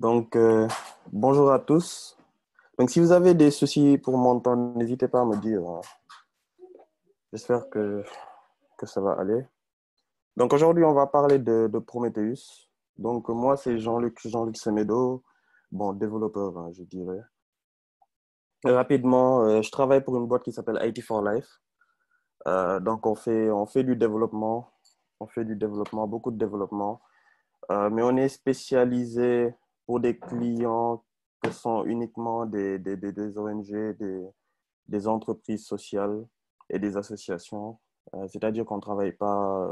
Donc, bonjour à tous. Donc, si vous avez des soucis pour m'entendre, n'hésitez pas à me dire, hein. J'espère que ça va aller. Donc, aujourd'hui, on va parler de Prometheus. Donc, moi, c'est Jean-Luc Semedo, bon, développeur, hein, je dirais. Rapidement, je travaille pour une boîte qui s'appelle IT for Life. Donc, on fait du développement. On fait du développement, beaucoup de développement. Mais on est spécialisé pour des clients que sont uniquement des ONG, des entreprises sociales et des associations. C'est-à-dire qu'on ne travaille pas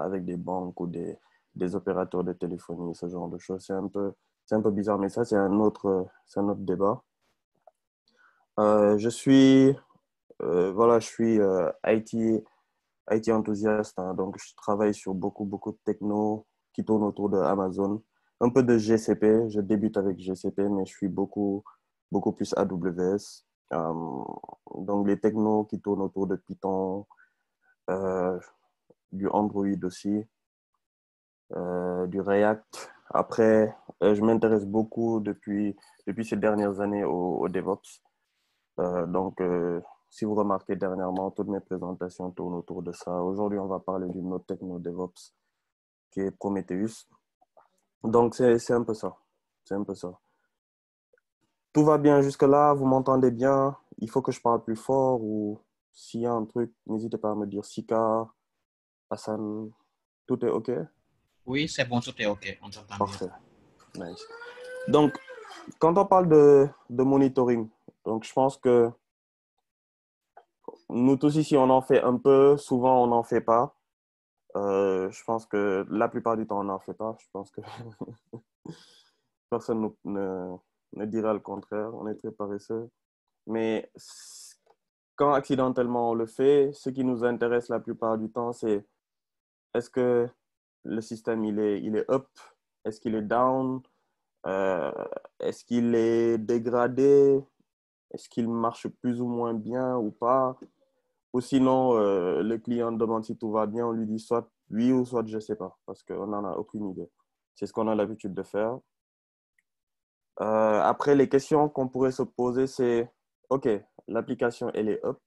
avec des banques ou des opérateurs de téléphonie, ce genre de choses. C'est un peu bizarre, mais ça, c'est un autre débat. Je suis, voilà, je suis IT enthousiaste, hein, donc je travaille sur beaucoup de techno qui tournent autour de Amazon. Un peu de GCP, je débute avec GCP, mais je suis beaucoup plus AWS. Donc les technos qui tournent autour de Python, euh, du Android aussi, du React. Après, je m'intéresse beaucoup depuis ces dernières années au DevOps. Si vous remarquez dernièrement, toutes mes présentations tournent autour de ça. Aujourd'hui, on va parler d'une autre techno DevOps qui est Prometheus. Donc, c'est un peu ça. C'est un peu ça. Tout va bien jusque-là, vous m'entendez bien? Il faut que je parle plus fort ou s'il y a un truc, n'hésitez pas à me dire. Sika, Hassan, tout est OK? Oui, c'est bon, tout est OK, on t'entend bien. Parfait. Nice. Donc, quand on parle de monitoring, donc je pense que nous tous ici, on en fait un peu, souvent on n'en fait pas. Je pense que la plupart du temps, on n'en fait pas. Je pense que personne ne dira le contraire. On est très paresseux. Mais quand accidentellement on le fait, ce qui nous intéresse la plupart du temps, c'est est-ce que le système il est up? Est-ce qu'il est down? Euh, Est-ce qu'il est dégradé? Est-ce qu'il marche plus ou moins bien ou pas? Ou sinon, le client demande si tout va bien, on lui dit soit oui ou soit je ne sais pas, parce qu'on n'en a aucune idée. C'est ce qu'on a l'habitude de faire. Après, les questions qu'on pourrait se poser, c'est, OK, l'application, elle est up,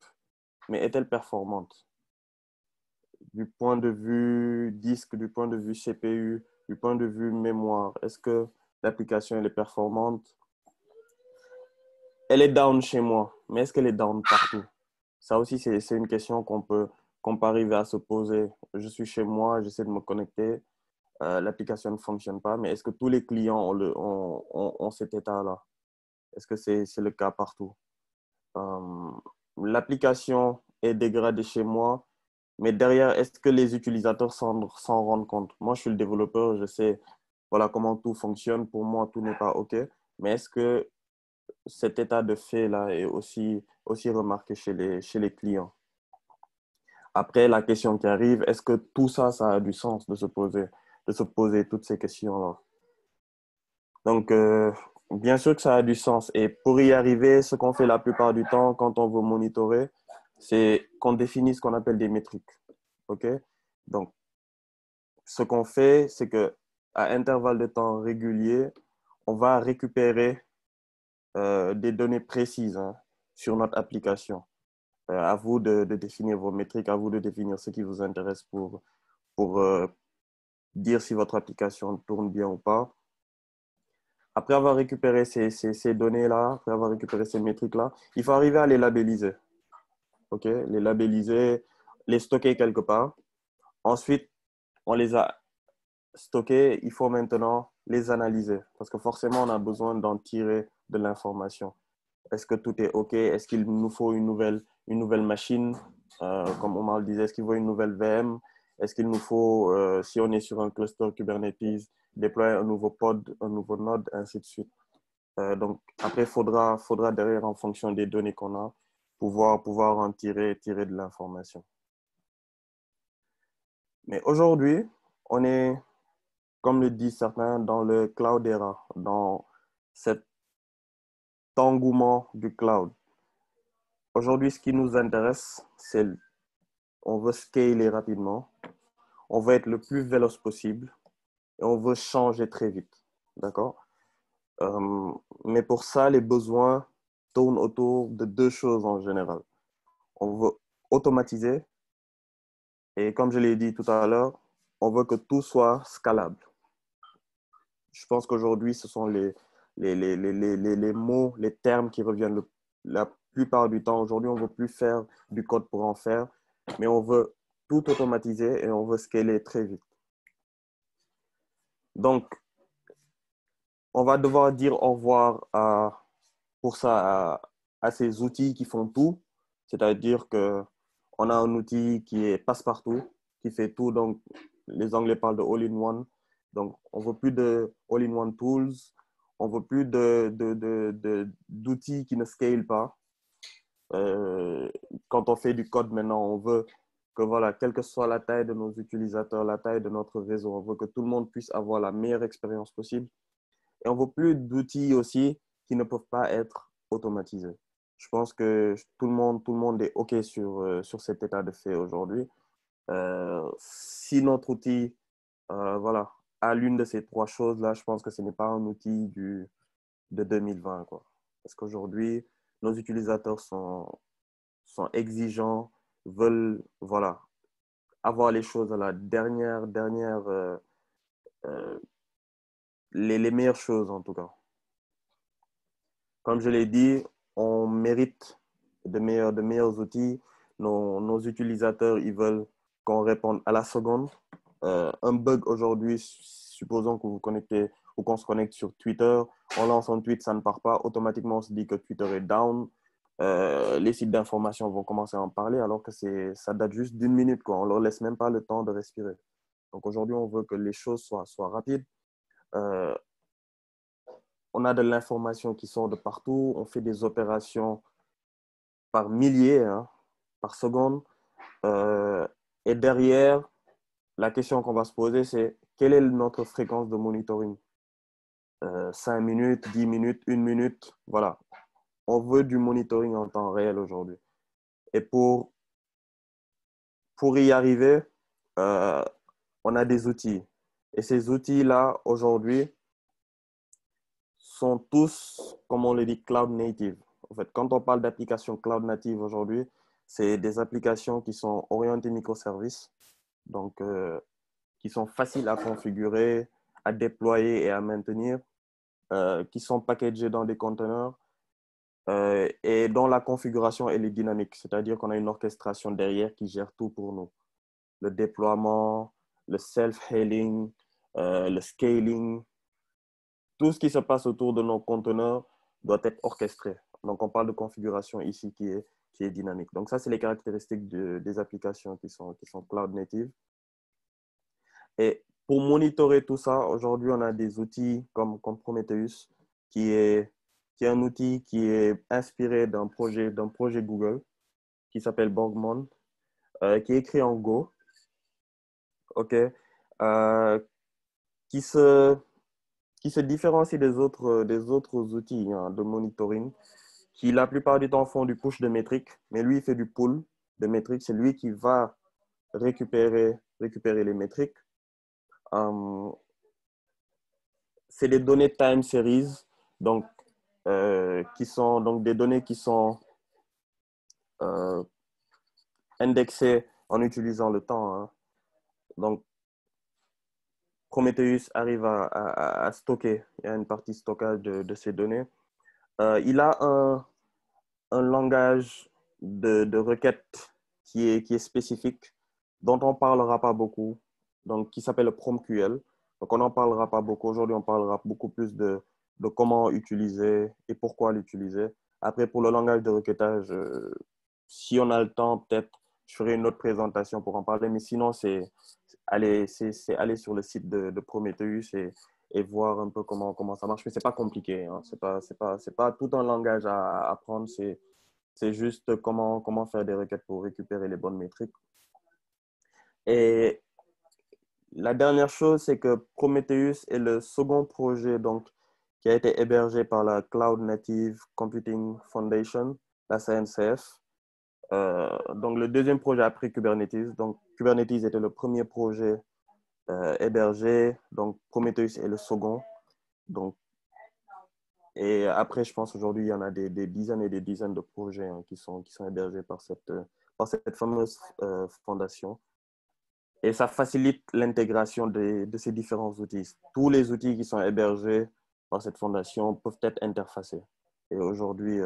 mais est-elle performante? Du point de vue disque, du point de vue CPU, du point de vue mémoire, est-ce que l'application, elle est performante? Elle est down chez moi, mais est-ce qu'elle est down partout? Ça aussi, c'est une question qu'on peut arriver à se poser. Je suis chez moi, j'essaie de me connecter, l'application ne fonctionne pas, mais est-ce que tous les clients ont cet état-là? Est-ce que c'est le cas partout? Euh, L'application est dégradée chez moi, mais derrière, est-ce que les utilisateurs s'en rendent compte? Moi, je suis le développeur, je sais voilà, comment tout fonctionne. Pour moi, tout n'est pas OK. Mais est-ce que cet état de fait-là est aussi remarqué chez les clients? Après, la question qui arrive, est-ce que tout ça, ça a du sens de se poser toutes ces questions-là? Donc, bien sûr que ça a du sens. Et pour y arriver, ce qu'on fait la plupart du temps quand on veut monitorer, c'est qu'on définit ce qu'on appelle des métriques. OK? Donc, ce qu'on fait, c'est que à intervalles de temps réguliers, on va récupérer des données précises, hein, sur notre application. À vous de définir vos métriques, à vous de définir ce qui vous intéresse pour dire si votre application tourne bien ou pas. Après avoir récupéré ces données-là, après avoir récupéré ces métriques-là, il faut arriver à les labelliser. OK? Les labelliser, les stocker quelque part. Ensuite, on les a stockés, il faut maintenant les analyser parce que forcément, on a besoin d'en tirer de l'information. Est-ce que tout est OK? Est-ce qu'il nous faut une nouvelle machine? Comme Omar le disait, est-ce qu'il faut une nouvelle VM? Est-ce qu'il nous faut, si on est sur un cluster Kubernetes, déployer un nouveau pod, un nouveau node, ainsi de suite. Donc, après, il faudra derrière, en fonction des données qu'on a, pouvoir en tirer de l'information. Mais aujourd'hui, on est, comme le disent certains, dans le cloud era, dans cet engouement du cloud. Aujourd'hui, ce qui nous intéresse, c'est on veut scaler rapidement, on veut être le plus véloce possible et on veut changer très vite. D'accord? Euh, mais pour ça, les besoins tournent autour de deux choses en général. On veut automatiser et comme je l'ai dit tout à l'heure, on veut que tout soit scalable. Je pense qu'aujourd'hui, ce sont les mots, les termes qui reviennent la plupart du temps. Aujourd'hui, on ne veut plus faire du code pour en faire, mais on veut tout automatiser et on veut scaler très vite. Donc, on va devoir dire au revoir pour ça à ces outils qui font tout. C'est-à-dire qu'on a un outil qui est passe-partout, qui fait tout. Donc, les Anglais parlent de all-in-one. Donc, on ne veut plus de all-in-one tools. On ne veut plus d'outils qui ne scalent pas. Quand on fait du code maintenant, on veut que, voilà, quelle que soit la taille de nos utilisateurs, la taille de notre réseau, on veut que tout le monde puisse avoir la meilleure expérience possible. Et on ne veut plus d'outils aussi qui ne peuvent pas être automatisés. Je pense que tout le monde est OK sur cet état de fait aujourd'hui. Si notre outil voilà, a l'une de ces trois choses-là, je pense que ce n'est pas un outil de 2020, quoi. Parce qu'aujourd'hui, nos utilisateurs sont exigeants, veulent voilà, avoir les choses à la dernière euh, les meilleures choses en tout cas. Comme je l'ai dit, on mérite de meilleurs outils. Nos utilisateurs, ils veulent qu'on réponde à la seconde. Un bug aujourd'hui, supposons que vous connectez ou qu'on se connecte sur Twitter, on lance un tweet, ça ne part pas, automatiquement on se dit que Twitter est down. Les sites d'information vont commencer à en parler alors que ça date juste d'une minute, quoi. On ne leur laisse même pas le temps de respirer. Donc aujourd'hui, on veut que les choses soient rapides. Euh, on a de l'information qui sort de partout, on fait des opérations par milliers, hein, par seconde. Euh, et derrière, la question qu'on va se poser, c'est quelle est notre fréquence de monitoring? 5 minutes, 10 minutes, 1 minute, voilà. On veut du monitoring en temps réel aujourd'hui. Et pour y arriver, euh, on a des outils. Et ces outils-là, aujourd'hui, sont tous, comme on le dit, cloud native. En fait, quand on parle d'applications cloud native aujourd'hui, c'est des applications qui sont orientées microservices, donc qui sont faciles à configurer, à déployer et à maintenir, qui sont packagées dans des conteneurs et dont la configuration elle est dynamique, c'est-à-dire qu'on a une orchestration derrière qui gère tout pour nous. Le déploiement, le self-healing, le scaling, tout ce qui se passe autour de nos conteneurs doit être orchestré. Donc, on parle de configuration ici qui est dynamique. Donc, ça, c'est les caractéristiques des applications qui sont cloud native. Et pour monitorer tout ça, aujourd'hui, on a des outils comme Prometheus, qui est, qui est un outil qui est inspiré d'un projet Google qui s'appelle Borgmon, qui est écrit en Go, OK, euh, qui se, qui se différencie des autres outils hein, de monitoring qui la plupart du temps font du push de métriques, mais lui, il fait du pull de métriques. C'est lui qui va récupérer les métriques. Euh, c'est des données time series, donc, qui sont donc des données qui sont euh, indexées en utilisant le temps. Hein. Donc, Prometheus arrive à stocker. Il y a une partie stockage de ces données. Il a un langage de requête qui est spécifique, dont on ne parlera pas beaucoup, donc qui s'appelle le PromQL. Donc, on n'en parlera pas beaucoup. Aujourd'hui, on parlera beaucoup plus de comment utiliser et pourquoi l'utiliser. Après, pour le langage de requêtage, si on a le temps, peut-être, je ferai une autre présentation pour en parler. Mais sinon, c'est aller sur le site de Prometheus et voir un peu comment ça marche. Mais ce n'est pas compliqué. Hein. C'est pas tout un langage à apprendre. C'est juste comment faire des requêtes pour récupérer les bonnes métriques. Et la dernière chose, c'est que Prometheus est le second projet donc, qui a été hébergé par la Cloud Native Computing Foundation, la CNCF. Donc, le deuxième projet après Kubernetes. Donc, Kubernetes était le premier projet hébergé. Donc, Prometheus est le second. Donc, Et après, je pense aujourd'hui, il y en a des dizaines et des dizaines de projets hein, qui sont hébergés par cette fameuse fondation. Et ça facilite l'intégration de ces différents outils. Tous les outils qui sont hébergés par cette fondation peuvent être interfacés. Et aujourd'hui,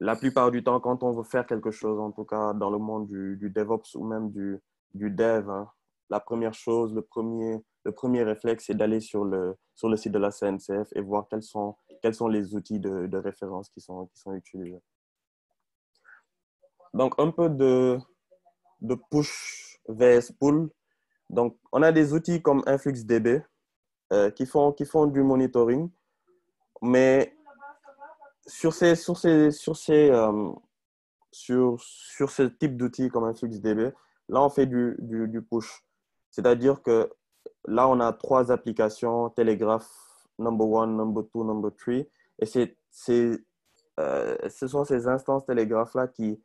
la plupart du temps, quand on veut faire quelque chose, en tout cas dans le monde du DevOps ou même du Dev, hein, la première chose, le premier réflexe, c'est d'aller sur le site de la CNCF et voir quels sont les outils de référence qui sont utilisés. Donc, un peu de push vs pull. Donc, on a des outils comme InfluxDB qui font du monitoring, mais sur ce type d'outils comme InfluxDB, là, on fait du push. C'est-à-dire que là, on a trois applications, Telegraph, number one, number two, number three. Et ce sont ces instances Telegraph-là qui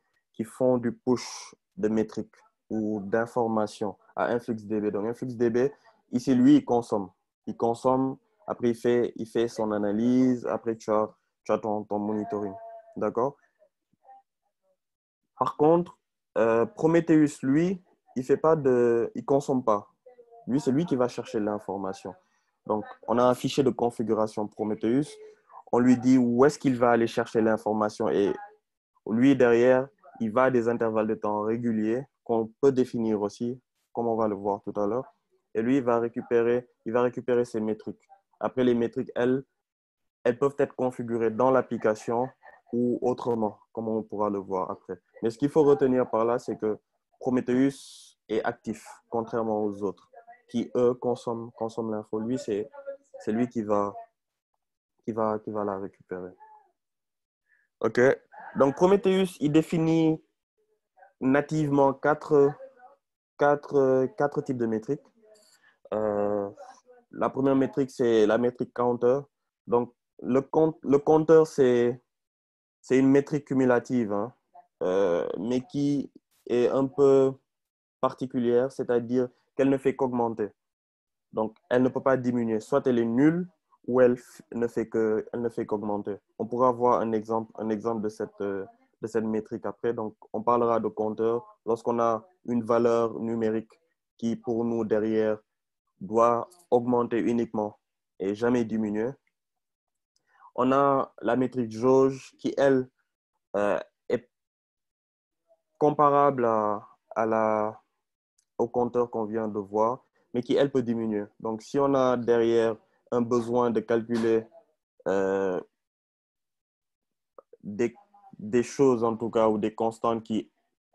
font du push de métriques ou d'informations à InfluxDB. Donc, InfluxDB, ici, lui, il consomme. Il consomme, après, il fait son analyse, après, tu as ton monitoring. D'accord? Par contre, Prometheus, lui, il consomme pas. Lui, c'est lui qui va chercher l'information. Donc, on a un fichier de configuration Prometheus. On lui dit où est-ce qu'il va aller chercher l'information et lui, derrière, il va à des intervalles de temps réguliers qu'on peut définir aussi, comme on va le voir tout à l'heure. Et lui, il va récupérer ses métriques. Après, les métriques, elles peuvent être configurées dans l'application ou autrement, comme on pourra le voir après. Mais ce qu'il faut retenir par là, c'est que Prometheus est actif, contrairement aux autres, qui, eux, consomment l'info. Lui, c'est lui qui va la récupérer. OK. Donc, Prometheus, il définit nativement quatre types de métriques. Euh, la première métrique, c'est la métrique counter. Donc, le compteur, c'est une métrique cumulative, hein, mais qui est un peu particulière, c'est-à-dire qu'elle ne fait qu'augmenter. Donc, elle ne peut pas diminuer. Soit elle est nulle ou elle ne fait qu'augmenter. On pourra voir un exemple de cette métrique après. Donc, on parlera de compteur lorsqu'on a une valeur numérique qui, pour nous, derrière, doit augmenter uniquement et jamais diminuer. On a la métrique jauge qui, elle, est comparable au compteur qu'on vient de voir, mais qui, elle, peut diminuer. Donc, si on a derrière un besoin de calculer euh, des, des choses, en tout cas, ou des constantes qui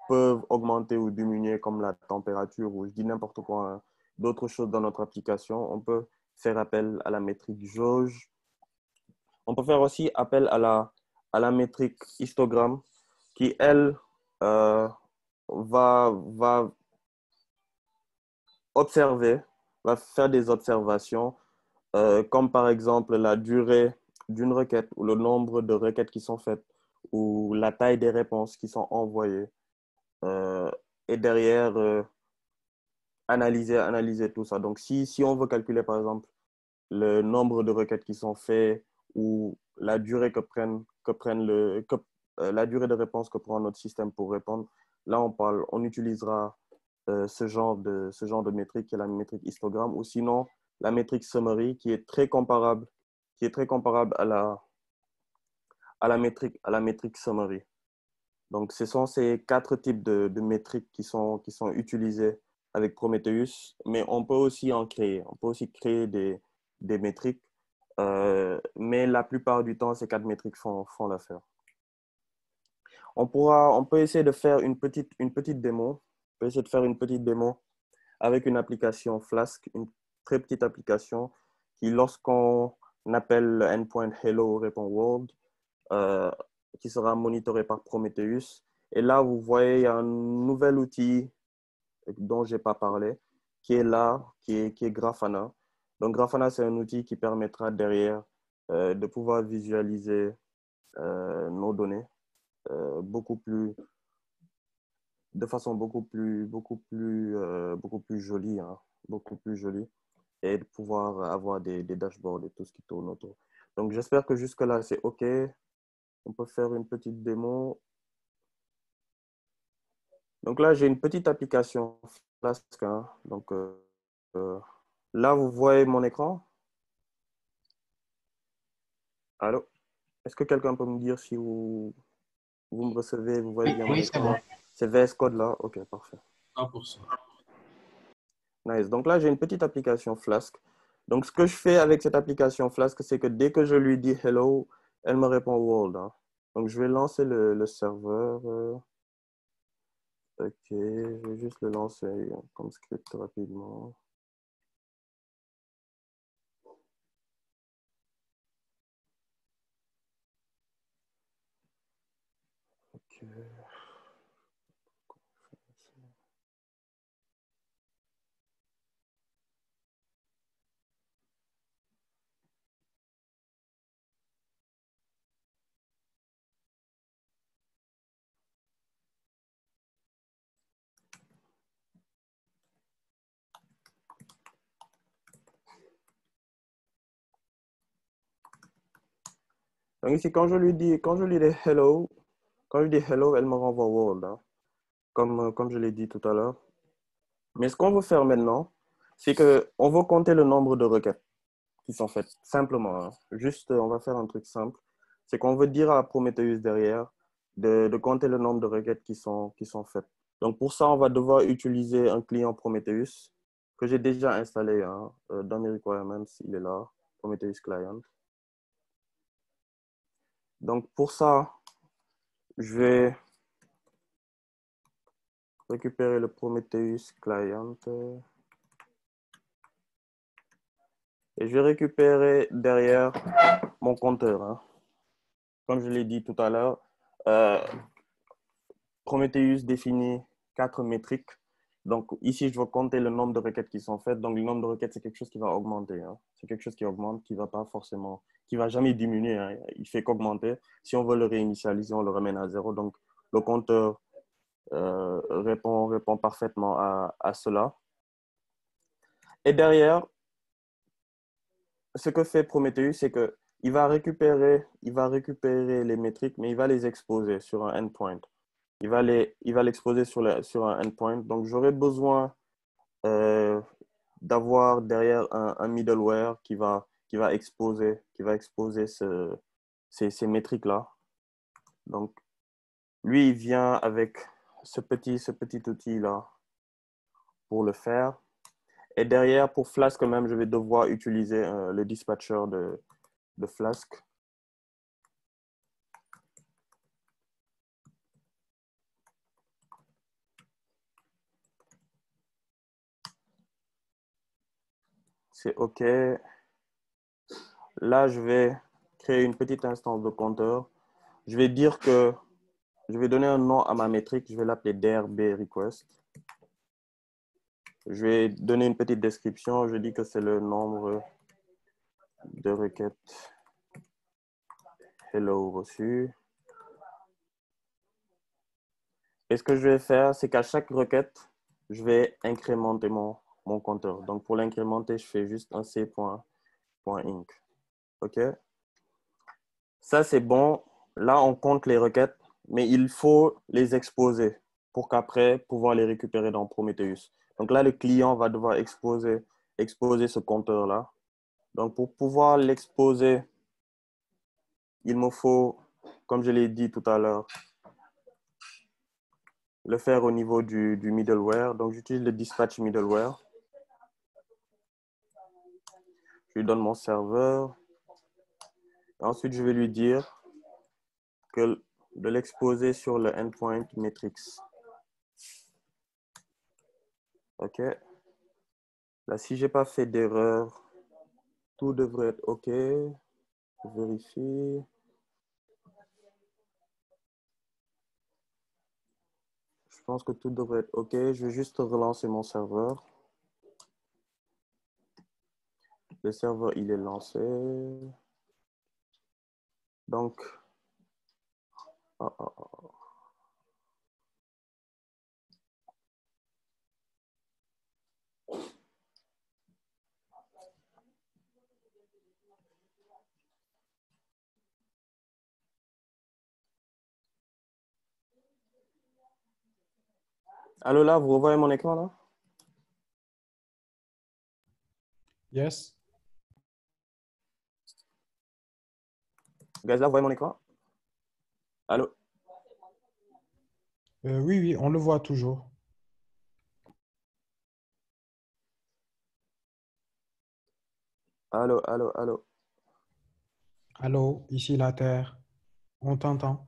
peuvent augmenter ou diminuer, comme la température, ou je dis n'importe quoi, hein, d'autres choses dans notre application, on peut faire appel à la métrique jauge. On peut faire aussi appel à la métrique histogramme, qui, elle, euh, va observer, va faire des observations, comme par exemple la durée d'une requête ou le nombre de requêtes qui sont faites ou la taille des réponses qui sont envoyées. Euh, et derrière, analyser tout ça. Donc, si on veut calculer, par exemple, le nombre de requêtes qui sont faites ou la durée la durée de réponse que prend notre système pour répondre, là, on utilisera ce genre de métrique qui est la métrique histogramme ou sinon la métrique summary qui est très comparable, à la métrique summary. Donc, ce sont ces quatre types de métriques qui sont utilisées avec Prometheus, mais on peut aussi en créer. On peut aussi créer des métriques, mais la plupart du temps, ces quatre métriques font l'affaire. On peut essayer de faire une petite démo. On peut essayer de faire une petite démo avec une application Flask, une très petite application qui, lorsqu'on appelle le endpoint hello répond world, euh, qui sera monitoré par Prometheus. Et là, vous voyez, il y a un nouvel outil dont je n'ai pas parlé, qui est là, qui est Grafana. Donc, Grafana, c'est un outil qui permettra derrière de pouvoir visualiser nos données beaucoup plus, de façon beaucoup plus jolie, hein, beaucoup plus jolie. et de pouvoir avoir des dashboards et tout ce qui tourne autour. Donc, j'espère que jusque-là, c'est OK. On peut faire une petite démo. Donc là, j'ai une petite application Flask, hein. Donc, euh, là, vous voyez mon écran? Allô? Est-ce que quelqu'un peut me dire si vous me recevez, vous voyez Oui, bien mon oui, c'est bon. écran? C'est VS Code là? OK, parfait. 100%. Nice. Donc là, j'ai une petite application Flask. Donc, ce que je fais avec cette application Flask, c'est que dès que je lui dis hello, elle me répond world, hein. Donc, je vais lancer le serveur. OK, je vais juste le lancer comme script rapidement. OK. Donc ici, quand je lui dis hello, quand je dis hello, elle me renvoie world, hein, comme je l'ai dit tout à l'heure. Mais ce qu'on veut faire maintenant, c'est qu'on veut compter le nombre de requêtes qui sont faites, simplement, hein. Juste, on va faire un truc simple. C'est qu'on veut dire à Prometheus derrière de compter le nombre de requêtes qui sont faites. Donc pour ça, on va devoir utiliser un client Prometheus que j'ai déjà installé, hein, dans mes requirements. Il est là, Prometheus Client. Donc pour ça, je vais récupérer le Prometheus Client et je vais récupérer derrière mon compteur, hein. Comme je l'ai dit tout à l'heure, euh, Prometheus définit 4 métriques. Donc ici, je vais compter le nombre de requêtes qui sont faites. Donc le nombre de requêtes, c'est quelque chose qui va augmenter, hein. C'est quelque chose qui augmente, qui va pas forcément, qui va jamais diminuer, hein. Il fait qu'augmenter. Si on veut le réinitialiser, on le ramène à 0. Donc le compteur répond parfaitement à cela. Et derrière, ce que fait Prometheus, c'est que il va récupérer les métriques, mais il va les exposer sur un endpoint. Il va l'exposer sur un endpoint. Donc, j'aurai besoin euh, d'avoir derrière un middleware qui va exposer ces métriques-là. Donc, lui, il vient avec ce petit outil-là pour le faire. Et derrière, pour Flask même, je vais devoir utiliser le dispatcher de Flask. C'est OK. Là, je vais créer une petite instance de compteur. Je vais dire que je vais donner un nom à ma métrique. Je vais l'appeler DRB request. Je vais donner une petite description. Je dis que c'est le nombre de requêtes hello reçues. Et ce que je vais faire, c'est qu'à chaque requête, je vais incrémenter mon compteur. Donc, pour l'incrémenter, je fais juste un c.inc. OK? Ça, c'est bon. Là, on compte les requêtes, mais il faut les exposer pour qu'après, pouvoir les récupérer dans Prometheus. Donc là, le client va devoir exposer ce compteur-là. Donc, pour pouvoir l'exposer, il me faut, comme je l'ai dit tout à l'heure, le faire au niveau du middleware. Donc, j'utilise le dispatch middleware. Je lui donne mon serveur. Ensuite, je vais lui dire de l'exposer sur le endpoint metrics. OK. Là, si je n'ai pas fait d'erreur, tout devrait être OK. Je vérifie. Je pense que tout devrait être OK. Je vais juste relancer mon serveur. Le serveur, il est lancé. Donc, Allô, là, vous revoyez mon écran, là? Yes. Guys, là, vous voyez mon écran? Allô? Oui, oui, on le voit toujours. Allô, allô, allô. Allô, ici la Terre. On t'entend.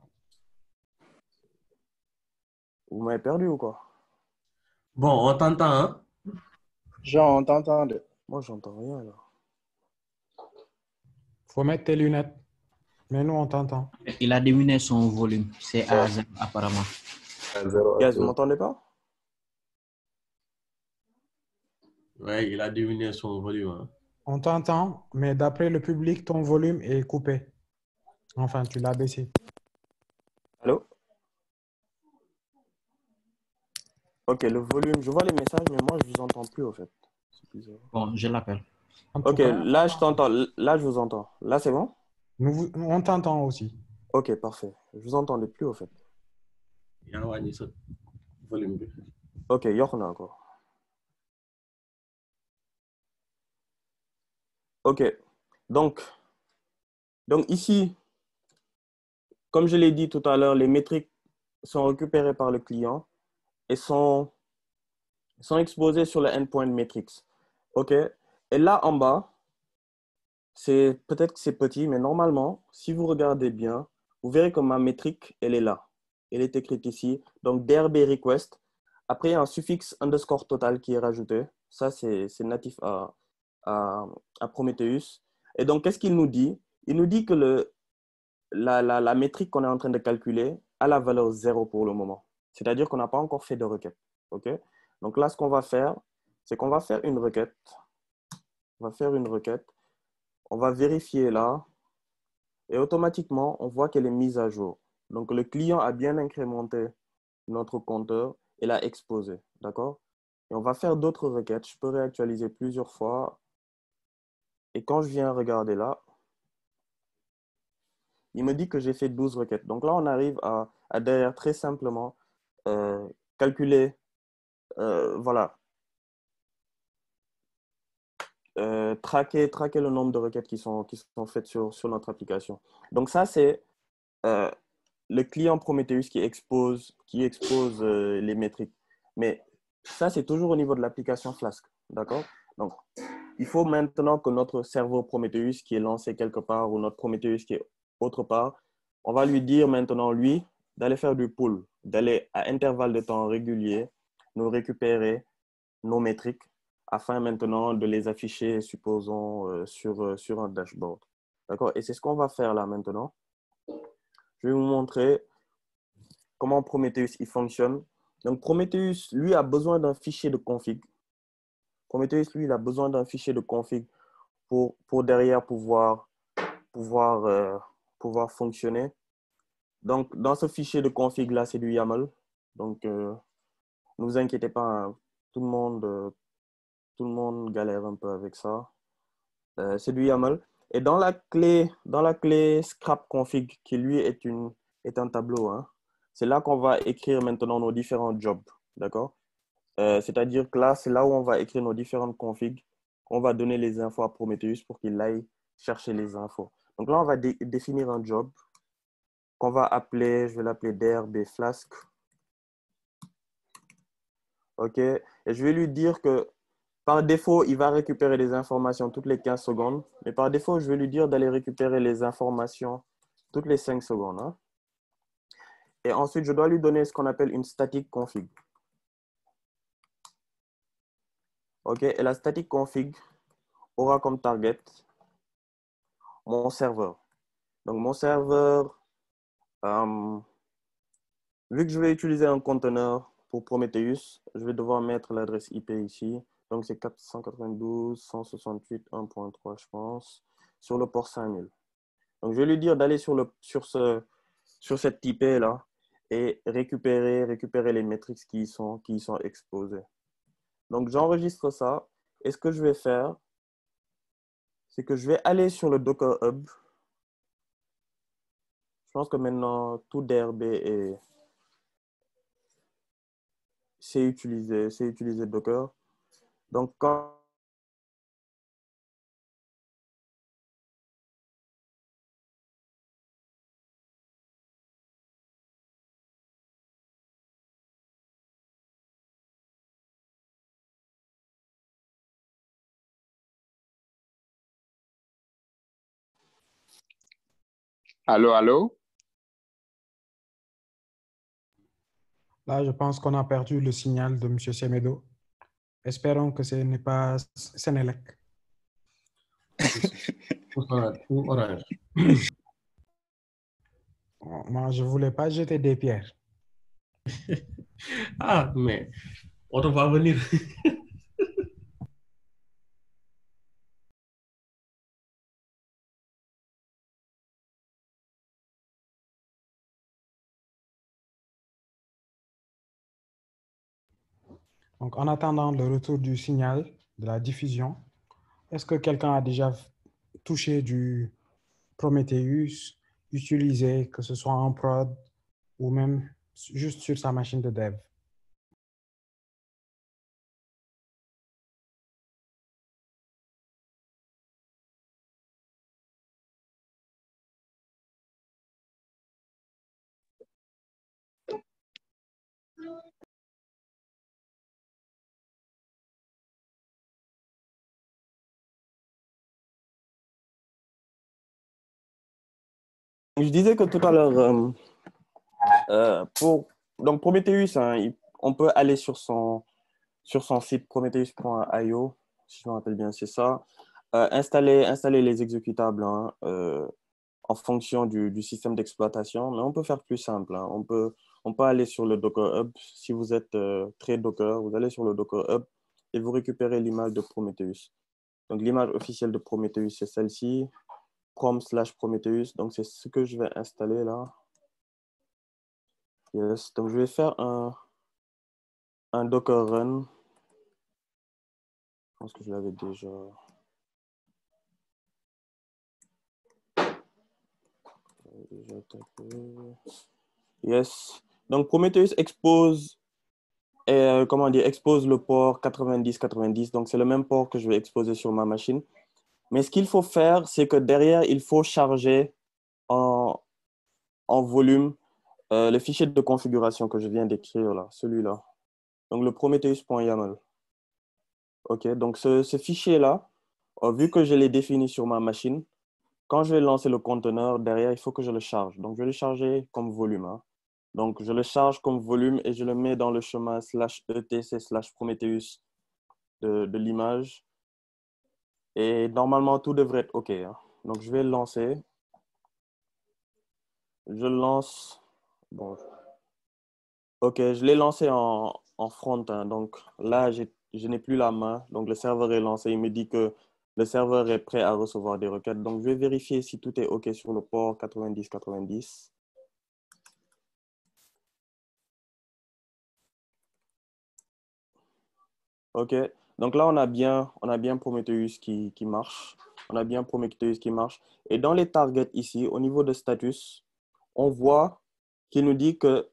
Vous m'avez perdu ou quoi? Bon, on t'entend, hein? Jean, on t'entend. Moi, j'entends rien, là. Faut mettre tes lunettes. Mais nous, on t'entend. Il a diminué son volume. C'est à zéro, apparemment. Guys, vous m'entendez pas? Ouais, il a diminué son volume, hein. On t'entend, mais d'après le public, ton volume est coupé. Enfin, tu l'as baissé. Allô? Ok, le volume, je vois les messages, mais moi, je vous entends plus, au fait. C'est bizarre. Bon, je l'appelle. En tout Ok, cas, là, je t'entends. Là, je vous entends. Là, c'est bon? on t'entend aussi. Ok, parfait. Je vous entendais plus, au fait. Il a wàññi sa volume bi. Ok, yokk naa ko. Ok, donc ici, comme je l'ai dit tout à l'heure, les métriques sont récupérées par le client et sont exposées sur le endpoint metrics. Ok, et là en bas, peut-être que c'est petit, mais normalement, si vous regardez bien, vous verrez que ma métrique, elle est là. Elle est écrite ici. Donc, DRB request. Après, il y a un suffixe underscore total qui est rajouté. Ça, c'est natif à Prometheus. Et donc, qu'est-ce qu'il nous dit? Il nous dit que la métrique qu'on est en train de calculer a la valeur 0 pour le moment. C'est-à-dire qu'on n'a pas encore fait de requête. OK? Donc là, ce qu'on va faire, c'est qu'on va faire une requête. On va faire une requête. On va vérifier là. Et automatiquement, on voit qu'elle est mise à jour. Donc, le client a bien incrémenté notre compteur et l'a exposé. D'accord? Et on va faire d'autres requêtes. Je peux réactualiser plusieurs fois. Et quand je viens regarder là, il me dit que j'ai fait 12 requêtes. Donc là, on arrive à derrière très simplement calculer, voilà, traquer le nombre de requêtes qui sont faites sur notre application. Donc ça, c'est le client Prometheus qui expose les métriques. Mais ça, c'est toujours au niveau de l'application Flask. D'accord? Donc, il faut maintenant que notre serveur Prometheus qui est lancé quelque part ou notre Prometheus qui est autre part, on va lui dire maintenant, lui, d'aller faire du pull, d'aller à intervalles de temps réguliers, nous récupérer nos métriques afin maintenant de les afficher, supposons, sur un dashboard. D'accord? Et c'est ce qu'on va faire là maintenant. Je vais vous montrer comment Prometheus il fonctionne. Donc, Prometheus, lui, a besoin d'un fichier de config. Prometheus, lui, il a besoin d'un fichier de config pour derrière pouvoir fonctionner. Donc, dans ce fichier de config là, c'est du YAML. Donc, ne vous inquiétez pas, hein, tout le monde galère un peu avec ça. C'est du YAML. Et dans la clé scrap config, qui lui est un tableau, hein, c'est là qu'on va écrire maintenant nos différents jobs. D'accord? C'est-à-dire que là, c'est là où on va écrire nos différentes configs. On va donner les infos à Prometheus pour qu'il aille chercher les infos. Donc là, on va définir un job qu'on va appeler, je vais l'appeler DRB Flask. OK. Et je vais lui dire que par défaut, il va récupérer des informations toutes les 15 secondes. Mais par défaut, je vais lui dire d'aller récupérer les informations toutes les 5 secondes. Hein. Et ensuite, je dois lui donner ce qu'on appelle une static config. OK. Et la static config aura comme target mon serveur. Donc, mon serveur, vu que je vais utiliser un conteneur pour Prometheus, je vais devoir mettre l'adresse IP ici. Donc, c'est 492.168.1.3, je pense, sur le port 5000. Donc, je vais lui dire d'aller sur cette IP-là et récupérer les métriques qui y sont exposées. Donc, j'enregistre ça. Et ce que je vais faire, c'est que je vais aller sur le Docker Hub. Je pense que maintenant, tout DRB c'est utiliser Docker. Donc, quand Allô, allô? Là, je pense qu'on a perdu le signal de M. Semedo. Espérons que ce n'est pas Sénélec. Ou orange. Moi, je ne voulais pas jeter des pierres. Ah, mais on va venir. Donc, en attendant le retour du signal de la diffusion, est-ce que quelqu'un a déjà touché du Prometheus, utilisé, que ce soit en prod ou même juste sur sa machine de dev? je disais que tout à l'heure, donc Prometheus, hein, on peut aller sur son site prometheus.io, si je me rappelle bien, c'est ça. Installer les exécutables, hein, en fonction du système d'exploitation, mais on peut faire plus simple, hein. On peut aller sur le Docker Hub. Si vous êtes très Docker, vous allez sur le Docker Hub et vous récupérez l'image de Prometheus. Donc l'image officielle de Prometheus, c'est celle-ci, prom/Prometheus. Donc c'est ce que je vais installer là. Yes. Donc je vais faire un Docker Run. Je pense que je l'avais déjà. Yes. Donc Prometheus expose, expose le port 90-90. Donc c'est le même port que je vais exposer sur ma machine. Mais ce qu'il faut faire, c'est que derrière, il faut charger en volume le fichier de configuration que je viens d'écrire là, celui-là. Donc le prometheus.yaml. OK, donc ce fichier-là, vu que je l'ai défini sur ma machine, quand je vais lancer le conteneur, derrière, il faut que je le charge. Donc je vais le charger comme volume, hein. Donc je le charge comme volume et je le mets dans le chemin /etc/prometheus de l'image. Et normalement, tout devrait être OK, hein. Donc je vais le lancer. Je lance. Bon. OK, je l'ai lancé en front, hein. Donc là, je n'ai plus la main. Donc le serveur est lancé. Il me dit que le serveur est prêt à recevoir des requêtes. Donc je vais vérifier si tout est OK sur le port 90-90. OK. Donc là, on a bien Prometheus qui marche. On a bien Prometheus qui marche. Et dans les targets ici, au niveau de status, on voit qu'il nous dit que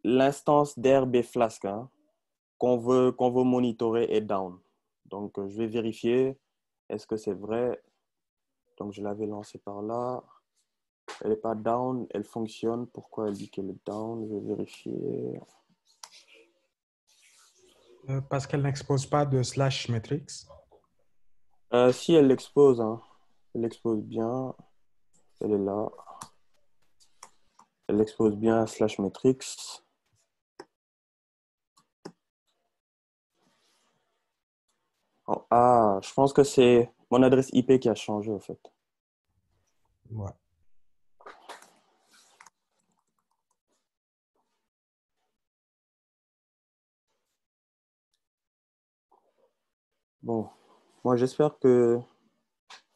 l'instance d'RB Flask, hein, qu'on veut monitorer est down. Donc, je vais vérifier. Est-ce que c'est vrai? Donc, je l'avais lancée par là. Elle n'est pas down. Elle fonctionne. Pourquoi elle dit qu'elle est down? Je vais vérifier. Parce qu'elle n'expose pas de slash metrics. Si elle l'expose, hein. Elle l'expose bien. Elle est là. Elle expose bien /metrics. Oh, ah, je pense que c'est mon adresse IP qui a changé, en fait. Ouais. Bon, moi, j'espère que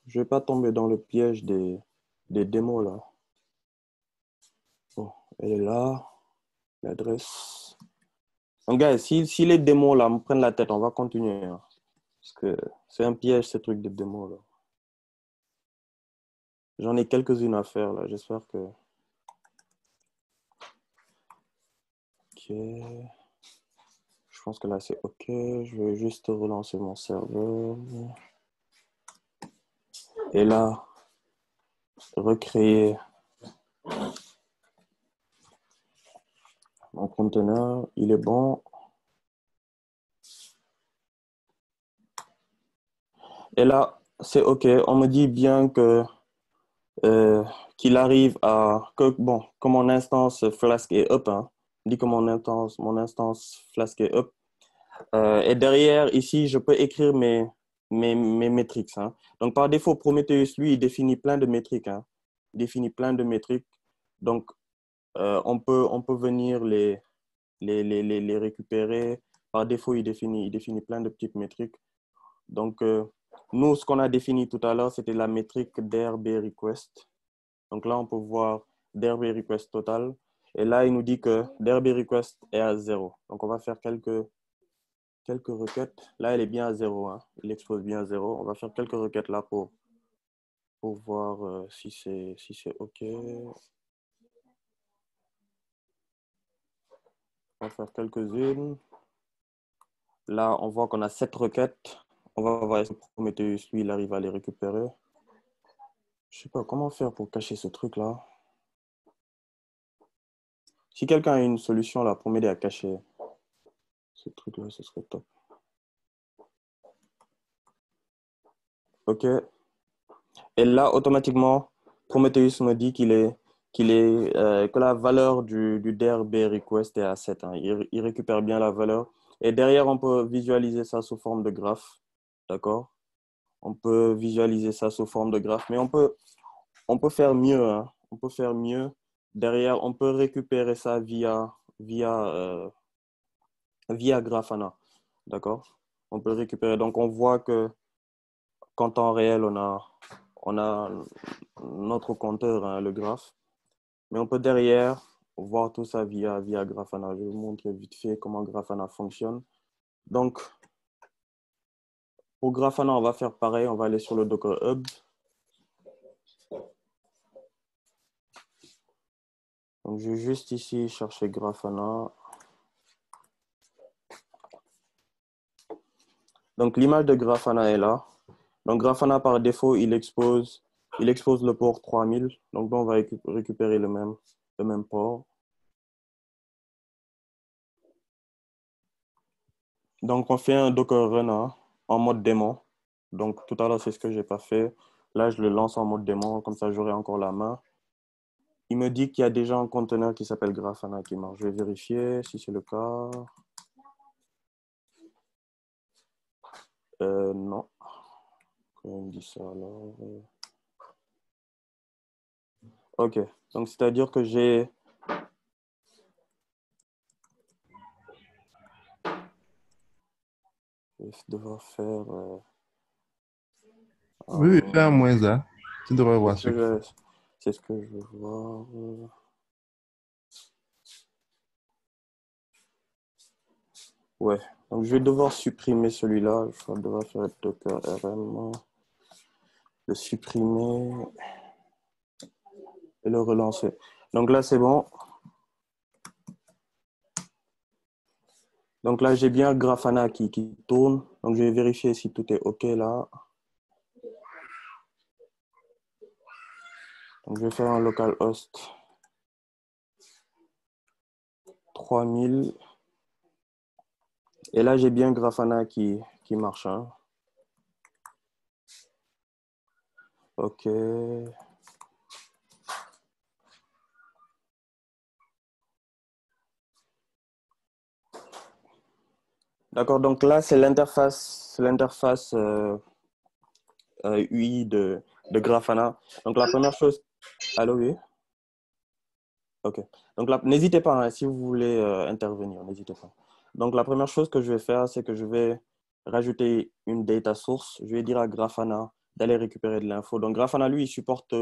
je ne vais pas tomber dans le piège des démos, là. Bon, elle est là. L'adresse. Donc, gars, si les démos, là, me prennent la tête, on va continuer, hein. Parce que c'est un piège, ces trucs de démos, là. J'en ai quelques-unes à faire, là. J'espère que... OK. Je pense que là, c'est OK. Je vais juste relancer mon serveur. Et là, recréer mon conteneur. Il est bon. Et là, c'est OK. On me dit bien que qu'il arrive à que mon instance Flask est up. Hein. On dit que mon instance Flask est up. Et derrière, ici, je peux écrire mes métriques. Hein. Donc, par défaut, Prometheus, lui, il définit plein de métriques. Hein. Il définit plein de métriques. Donc, on peut venir les récupérer. Par défaut, il définit plein de petites métriques. Donc, nous, ce qu'on a défini tout à l'heure, c'était la métrique d'RB request. Donc là, on peut voir d'RB request total. Et là, il nous dit que d'RB request est à 0. Donc, on va faire quelques requêtes. Là, elle est bien à 0. Hein. Il expose bien à 0. On va faire quelques requêtes là pour voir si c'est OK. On va faire quelques-unes. Là, on voit qu'on a 7 requêtes. On va voir si Prometheus, lui, il arrive à les récupérer. Je sais pas comment faire pour cacher ce truc-là. Si quelqu'un a une solution là pour m'aider à cacher ce truc-là, ce serait top. OK. Et là, automatiquement, Prometheus me dit que la valeur du DRB request est à 7. Hein. Il récupère bien la valeur. Et derrière, on peut visualiser ça sous forme de graphe. D'accord? On peut visualiser ça sous forme de graphe. Mais on peut faire mieux. Hein. On peut faire mieux. Derrière, on peut récupérer ça via Grafana. D'accord? On peut le récupérer. Donc, on voit qu'en temps réel, on a notre compteur, hein, le graphe. Mais on peut derrière voir tout ça via Grafana. Je vais vous montrer vite fait comment Grafana fonctionne. Donc, pour Grafana, on va faire pareil. On va aller sur le Docker Hub. Donc, je vais juste ici chercher Grafana. Donc, l'image de Grafana est là. Donc, Grafana, par défaut, il expose le port 3000. Donc, on va récupérer le même port. Donc, on fait un Docker Run hein, en mode démon. Donc, tout à l'heure, c'est ce que je n'ai pas fait. Là, je le lance en mode démon. Comme ça, j'aurai encore la main. Il me dit qu'il y a déjà un conteneur qui s'appelle Grafana qui marche. Je vais vérifier si c'est le cas. Non. Comment il me dit ça alors? OK. Donc, c'est-à-dire que j'ai... Je vais devoir faire... Oui, fais un moins A. Tu devrais voir ce c'est ce que je veux voir. Ouais. Donc, je vais devoir supprimer celui-là. Je vais devoir faire docker rm, le supprimer et le relancer. Donc là, c'est bon. Donc là, j'ai bien Grafana qui tourne. Donc, je vais vérifier si tout est OK là. Donc, je vais faire un localhost 3000. Et là, j'ai bien Grafana qui marche. Hein. OK. D'accord, donc là, c'est l'interface UI de Grafana. Donc, la première chose... Allô, oui? OK. Donc, n'hésitez pas, hein, si vous voulez intervenir, n'hésitez pas. Donc, la première chose que je vais faire, c'est que je vais rajouter une data source. Je vais dire à Grafana d'aller récupérer de l'info. Donc, Grafana, lui, il supporte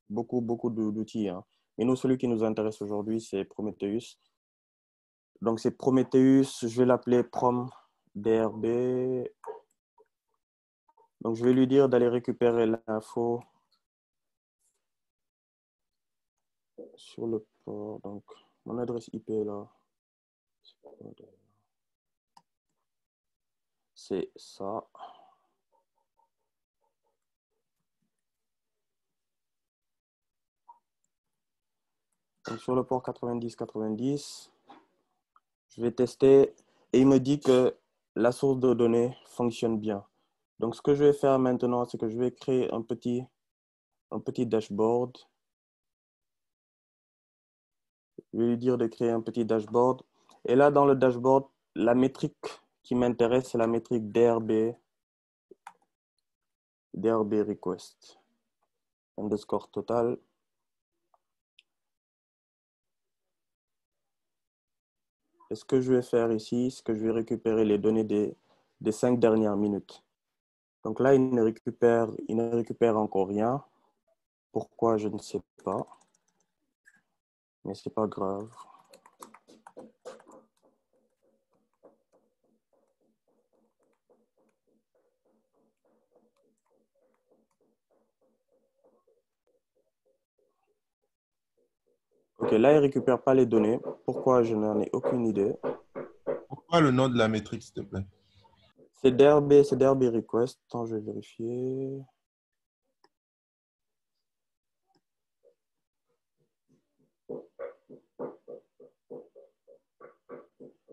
beaucoup d'outils. Hein. Mais nous, celui qui nous intéresse aujourd'hui, c'est Prometheus. Donc, c'est Prometheus. Je vais l'appeler prom.drb. Donc, je vais lui dire d'aller récupérer l'info sur le port. Donc, mon adresse IP est là. c'est ça. Donc, sur le port 90-90, je vais tester et il me dit que la source de données fonctionne bien. Donc, ce que je vais faire maintenant, c'est que je vais créer un petit dashboard. Je vais lui dire de créer un petit dashboard. Et là, dans le dashboard, la métrique qui m'intéresse, c'est la métrique DRB request underscore total. Et ce que je vais faire ici, c'est que je vais récupérer les données des 5 dernières minutes. Donc là, il ne récupère encore rien. Pourquoi, je ne sais pas. Mais ce n'est pas grave. Ok, là, il ne récupère pas les données. Pourquoi, je n'en ai aucune idée. Pourquoi le nom de la métrique, s'il te plaît? C'est DRB request. Attends, je vais vérifier.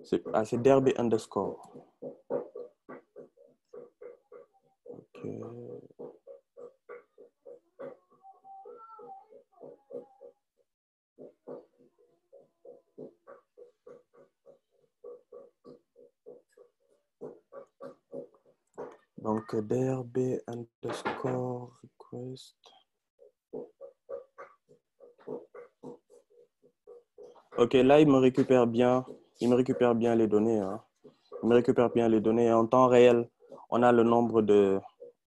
C'est DRB underscore. Ok. Donc, DRB underscore request. Ok, là, il me récupère bien les données. Hein. Il me récupère bien les données. En temps réel, on a le nombre de,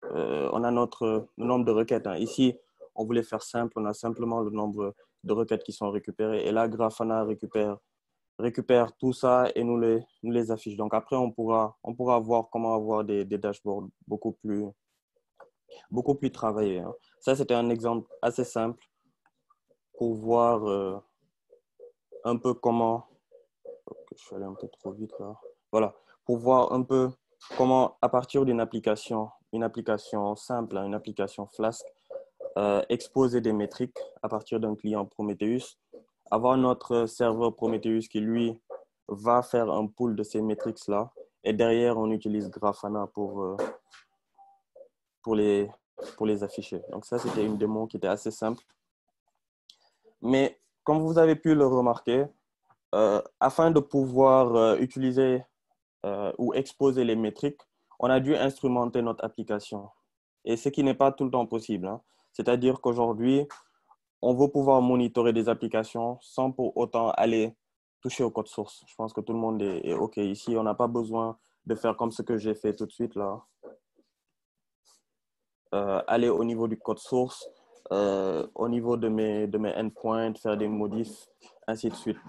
le nombre de requêtes. Hein. Ici, on voulait faire simple. On a simplement le nombre de requêtes qui sont récupérées. Et là, Grafana récupère tout ça et nous les affiche. Donc après, on pourra voir comment avoir des dashboards beaucoup plus travaillés. Hein. Ça, c'était un exemple assez simple pour voir un peu comment... Je suis allé un peu trop vite là. Voilà, pour voir un peu comment, à partir d'une application simple, une application Flask, exposer des métriques à partir d'un client Prometheus, avoir notre serveur Prometheus qui, lui, va faire un pool de ces métriques-là. Et derrière, on utilise Grafana pour les afficher. Donc ça, c'était une démo qui était assez simple. Mais comme vous avez pu le remarquer, afin de pouvoir utiliser ou exposer les métriques, on a dû instrumenter notre application. Et ce qui n'est pas tout le temps possible. Hein. C'est-à-dire qu'aujourd'hui, on veut pouvoir monitorer des applications sans pour autant aller toucher au code source. Je pense que tout le monde est OK ici. On n'a pas besoin de faire comme ce que j'ai fait tout de suite là. Aller au niveau du code source, au niveau de mes endpoints, faire des modifs, ainsi de suite.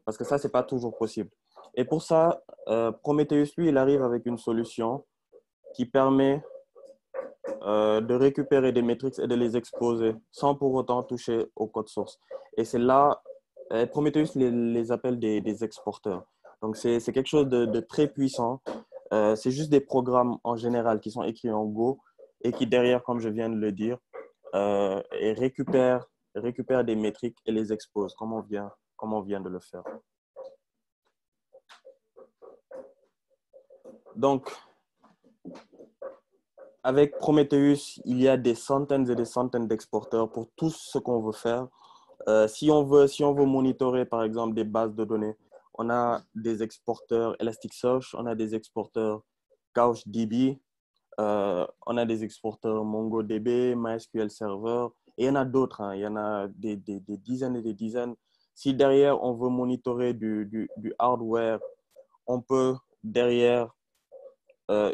Parce que ça, ce n'est pas toujours possible. Et pour ça, Prometheus, lui, il arrive avec une solution qui permet de récupérer des métriques et de les exposer sans pour autant toucher au code source. Et c'est là, Prometheus les appelle des exporteurs. Donc, c'est quelque chose de très puissant. C'est juste des programmes en général qui sont écrits en Go et qui, derrière, comme je viens de le dire, et récupèrent des métriques et les exposent, comme on vient de le faire. Donc, avec Prometheus, il y a des centaines et des centaines d'exporteurs pour tout ce qu'on veut faire. Si on veut monitorer, par exemple, des bases de données, on a des exporteurs Elasticsearch, on a des exporteurs CouchDB, on a des exporteurs MongoDB, MySQL Server, et il y en a d'autres. Hein. Il y en a des dizaines et des dizaines. Si derrière, on veut monitorer du hardware, on peut derrière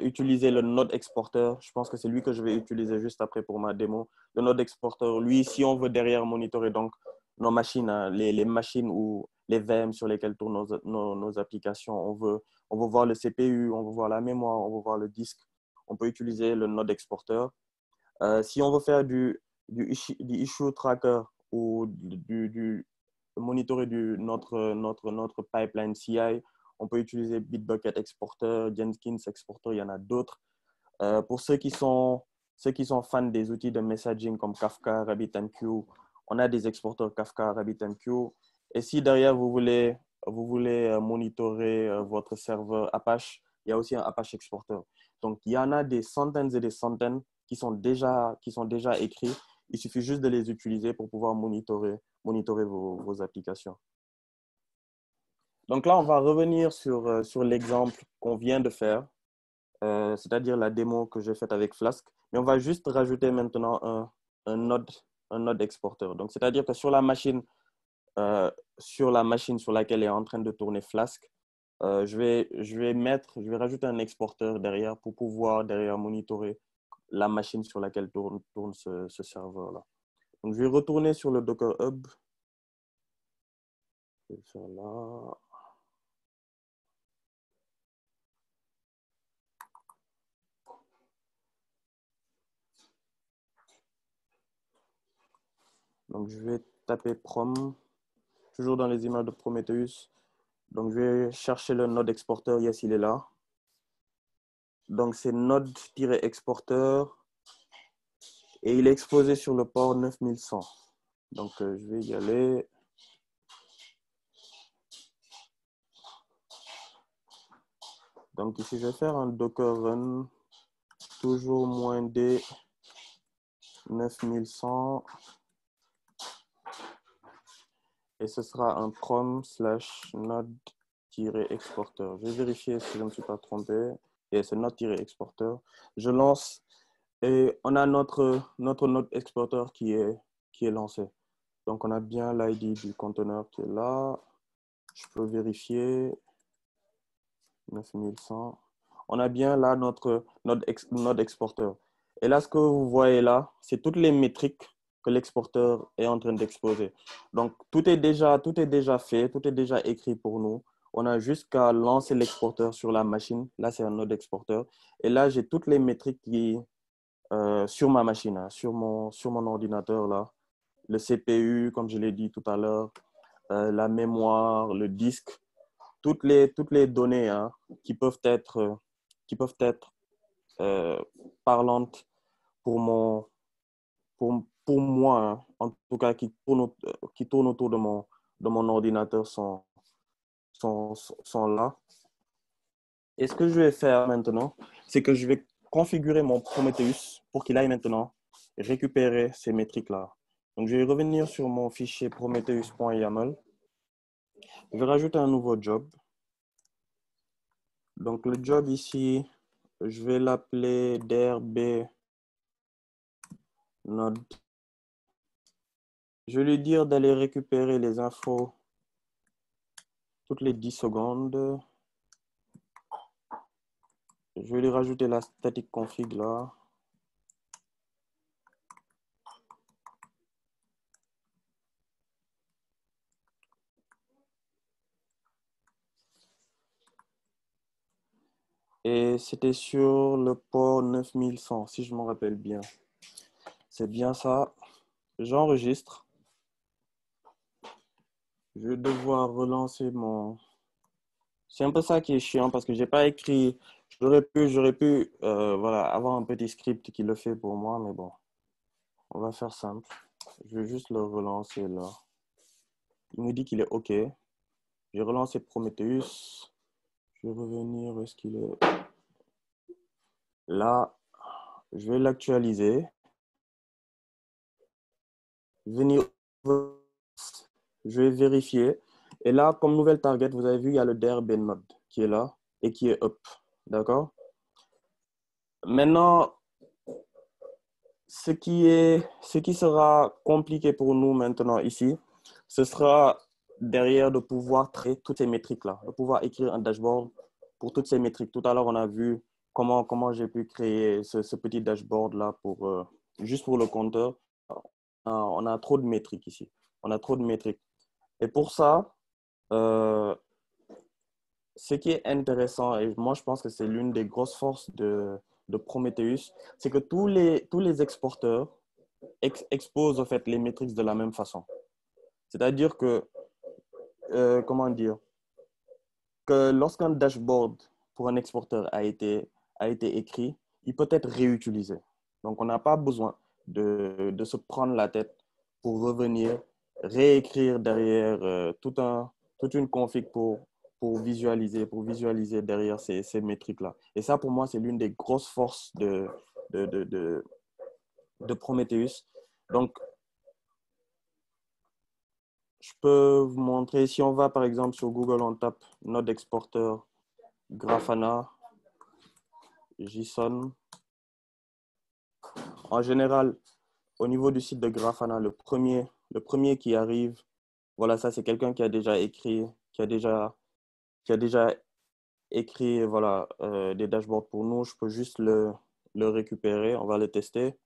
utiliser le Node Exporter. Je pense que c'est lui que je vais utiliser juste après pour ma démo. Le Node Exporter, lui, si on veut derrière monitorer donc nos machines, hein, les machines ou les VM sur lesquelles tournent nos applications, on veut voir le CPU, on veut voir la mémoire, on veut voir le disque, on peut utiliser le Node Exporter. Si on veut faire du issue tracker ou monitorer notre pipeline CI, On peut utiliser Bitbucket Exporter, Jenkins Exporter, il y en a d'autres. Pour ceux qui sont fans des outils de messaging comme Kafka, RabbitMQ, on a des exporteurs Kafka, RabbitMQ. Et si derrière, vous voulez monitorer votre serveur Apache, il y a aussi un Apache Exporter. Donc, il y en a des centaines et des centaines qui sont déjà écrits. Il suffit juste de les utiliser pour pouvoir monitorer vos applications. Donc là, on va revenir sur l'exemple qu'on vient de faire, c'est-à-dire la démo que j'ai faite avec Flask. Mais on va juste rajouter maintenant un node exporteur. Donc, c'est-à-dire que sur la machine sur laquelle est en train de tourner Flask, je vais rajouter un exporteur derrière pour pouvoir derrière monitorer la machine sur laquelle tourne ce serveur-là. Donc, je vais retourner sur le Docker Hub. Je vais faire là. Donc, je vais taper prom, toujours dans les images de Prometheus. Donc, je vais chercher le node exporteur. Yes, il est là. Donc, c'est node-exporteur et il est exposé sur le port 9100. Donc, je vais y aller. Donc, ici, je vais faire un docker run, toujours -d 9100. Et ce sera un prom/node-exporteur. Je vais vérifier si je ne me suis pas trompé. Et c'est node-exporteur. Je lance et on a notre node exporteur qui est lancé. Donc, on a bien l'ID du conteneur qui est là. Je peux vérifier. 9100. On a bien là notre node exporteur. Et là, ce que vous voyez là, c'est toutes les métriques que l'exporteur est en train d'exposer. Donc, tout est déjà fait, tout est déjà écrit pour nous. On a juste qu'à lancer l'exporteur sur la machine. Là, c'est un node exporteur. Et là, j'ai toutes les métriques qui sur ma machine, hein, sur mon ordinateur là. Le CPU, comme je l'ai dit tout à l'heure, la mémoire, le disque, toutes les données hein, qui peuvent être parlantes pour moi, hein, en tout cas qui tournent autour de mon ordinateur sont là. Et ce que je vais faire maintenant, c'est que je vais configurer mon Prometheus pour qu'il aille maintenant récupérer ces métriques-là. Donc, je vais revenir sur mon fichier prometheus.yaml. Je vais rajouter un nouveau job. Donc, le job ici, je vais l'appeler drb node. Je vais lui dire d'aller récupérer les infos toutes les 10 secondes. Je vais lui rajouter la static config là. Et c'était sur le port 9100, si je me rappelle bien. C'est bien ça. J'enregistre. Je vais devoir relancer mon... C'est un peu ça qui est chiant parce que je n'ai pas écrit... J'aurais pu voilà, avoir un petit script qui le fait pour moi, mais bon. On va faire simple. Je vais juste le relancer là. Il me dit qu'il est OK. J'ai relancé Prometheus. Je vais revenir, où est-ce qu'il est? Là, je vais l'actualiser. Venir, je vais vérifier. Et là, comme nouvelle target, vous avez vu, il y a le drb node qui est là et qui est up. D'accord? Maintenant, ce qui sera compliqué pour nous maintenant ici, ce sera derrière de pouvoir traiter toutes ces métriques-là, de pouvoir écrire un dashboard pour toutes ces métriques. Tout à l'heure, on a vu comment j'ai pu créer ce petit dashboard-là juste pour le compteur. On a trop de métriques ici. On a trop de métriques. Et pour ça, ce qui est intéressant, et moi je pense que c'est l'une des grosses forces de Prometheus, c'est que tous les exporteurs exposent en fait les métriques de la même façon. C'est-à-dire que, comment dire, que lorsqu'un dashboard pour un exporteur a été écrit, il peut être réutilisé. Donc, on n'a pas besoin de se prendre la tête pour revenir, réécrire derrière toute une config pour visualiser derrière ces métriques-là. Et ça, pour moi, c'est l'une des grosses forces de Prometheus. Donc, je peux vous montrer, si on va par exemple sur Google, on tape Node Exporter, Grafana, JSON. En général, au niveau du site de Grafana, le premier qui arrive, voilà, ça c'est quelqu'un qui a déjà écrit, voilà, des dashboards pour nous. Je peux juste le récupérer, on va le tester.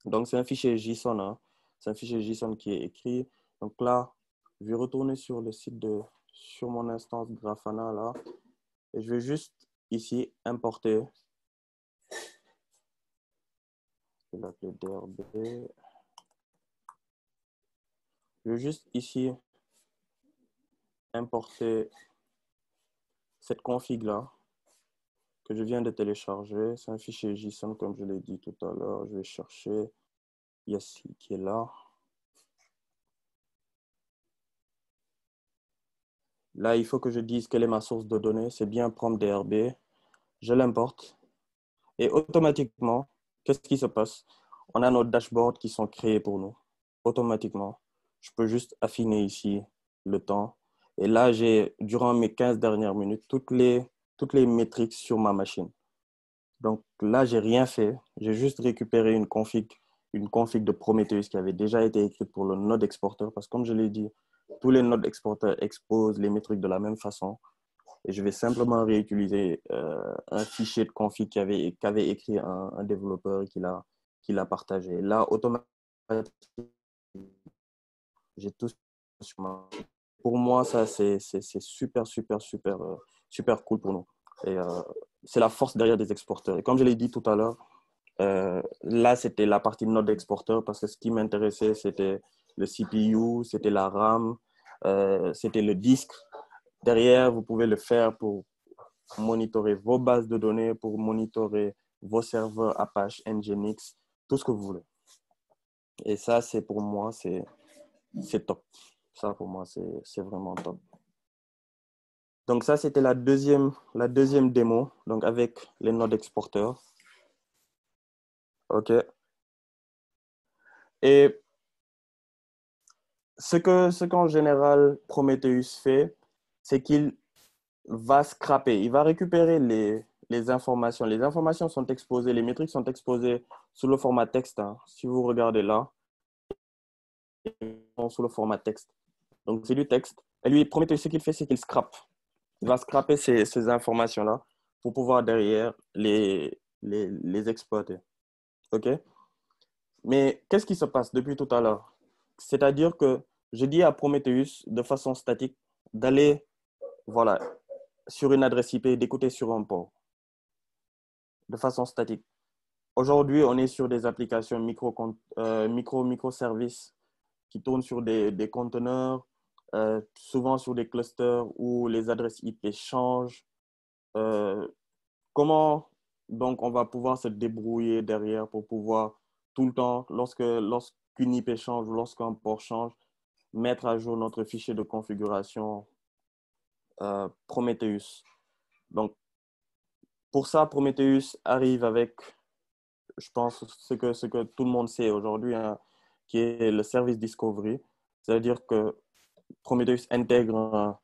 Donc c'est un fichier JSON, hein. C'est un fichier JSON qui est écrit. Donc là, je vais retourner sur le site sur mon instance Grafana là, et je vais juste ici importer. Je vais l'appeler DRB. Je vais juste ici importer cette config là que je viens de télécharger. C'est un fichier JSON comme je l'ai dit tout à l'heure. Je vais chercher Yassi qui est là. Là, il faut que je dise quelle est ma source de données. C'est bien prompt DRB. Je l'importe. Et automatiquement, qu'est-ce qui se passe? On a nos dashboards qui sont créés pour nous. Automatiquement, je peux juste affiner ici le temps. Et là, j'ai, durant mes 15 dernières minutes, toutes les métriques sur ma machine. Donc là, j'ai rien fait. J'ai juste récupéré une config de Prometheus qui avait déjà été écrite pour le node exporter. Parce que comme je l'ai dit, tous les nodes exporteurs exposent les métriques de la même façon. Et je vais simplement réutiliser un fichier de config qu'avait écrit un développeur et qui l'a partagé. Là, automatiquement, j'ai tout sur ma... Pour moi, ça, c'est super, super, super, super cool pour nous. Et c'est la force derrière des exporteurs. Et comme je l'ai dit tout à l'heure, là, c'était la partie node exporteur parce que ce qui m'intéressait, c'était le CPU, c'était la RAM, c'était le disque. Derrière, vous pouvez le faire pour monitorer vos bases de données, pour monitorer vos serveurs Apache, Nginx, tout ce que vous voulez. Et ça, c'est pour moi, c'est top. Ça, pour moi, c'est vraiment top. Donc ça, c'était la deuxième démo, donc avec les nodes exporteurs. OK. Et ce qu'en général Prometheus fait, c'est qu'il va scraper, il va récupérer les informations. Les informations sont exposées, les métriques sont exposées sous le format texte. Hein. Si vous regardez là, sous le format texte. Donc, c'est du texte. Et lui, Prometheus, ce qu'il fait, c'est qu'il scrape. Il va scraper ces informations-là pour pouvoir derrière les exploiter. OK? Mais qu'est-ce qui se passe depuis tout à l'heure? C'est-à-dire que je dis à Prometheus de façon statique d'aller voilà, sur une adresse IP, d'écouter sur un port de façon statique. Aujourd'hui, on est sur des applications microservices qui tournent sur des conteneurs, souvent sur des clusters où les adresses IP changent. Comment donc on va pouvoir se débrouiller derrière pour pouvoir tout le temps, lorsqu'une IP change ou lorsqu'un port change, mettre à jour notre fichier de configuration Prometheus. Donc, pour ça, Prometheus arrive avec, je pense, ce que tout le monde sait aujourd'hui, hein, qui est le service discovery. C'est-à-dire que Prometheus intègre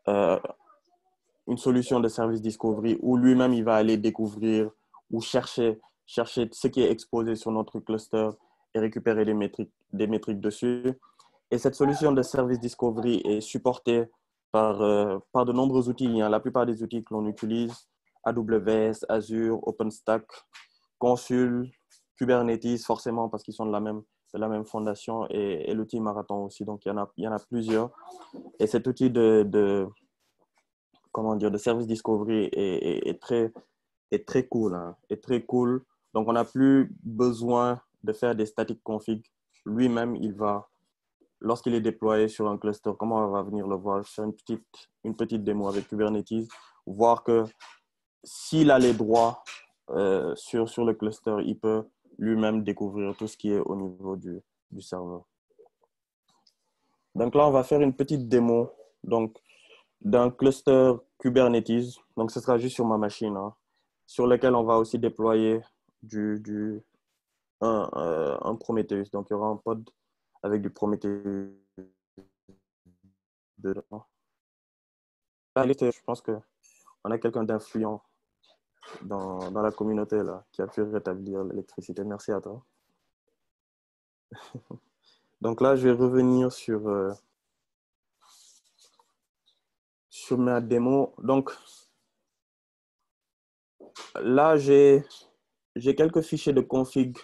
une solution de service discovery où lui-même, il va aller découvrir ou chercher ce qui est exposé sur notre cluster et récupérer des métriques dessus. Et cette solution de service discovery est supportée par de nombreux outils. Hein. La plupart des outils que l'on utilise, AWS, Azure, OpenStack, Consul, Kubernetes, forcément parce qu'ils sont de la même fondation, et l'outil Marathon aussi. Donc, il y en a plusieurs. Et cet outil de service discovery est très cool. Hein, est très cool. Donc, on n'a plus besoin de faire des static config. Lui-même, il va lorsqu'il est déployé sur un cluster, comment on va venir le voir? Je fais une petite démo avec Kubernetes, voir que s'il a les droits sur le cluster, il peut lui-même découvrir tout ce qui est au niveau du serveur. Donc là, on va faire une petite démo d'un cluster Kubernetes. Donc, ce sera juste sur ma machine, hein, sur lequel on va aussi déployer un Prometheus. Donc, il y aura un pod avec du Prometheus dedans. Là, je pense qu'on a quelqu'un d'influent dans la communauté là, qui a pu rétablir l'électricité. Merci à toi. Donc là, je vais revenir sur ma démo. Donc là, j'ai quelques fichiers de config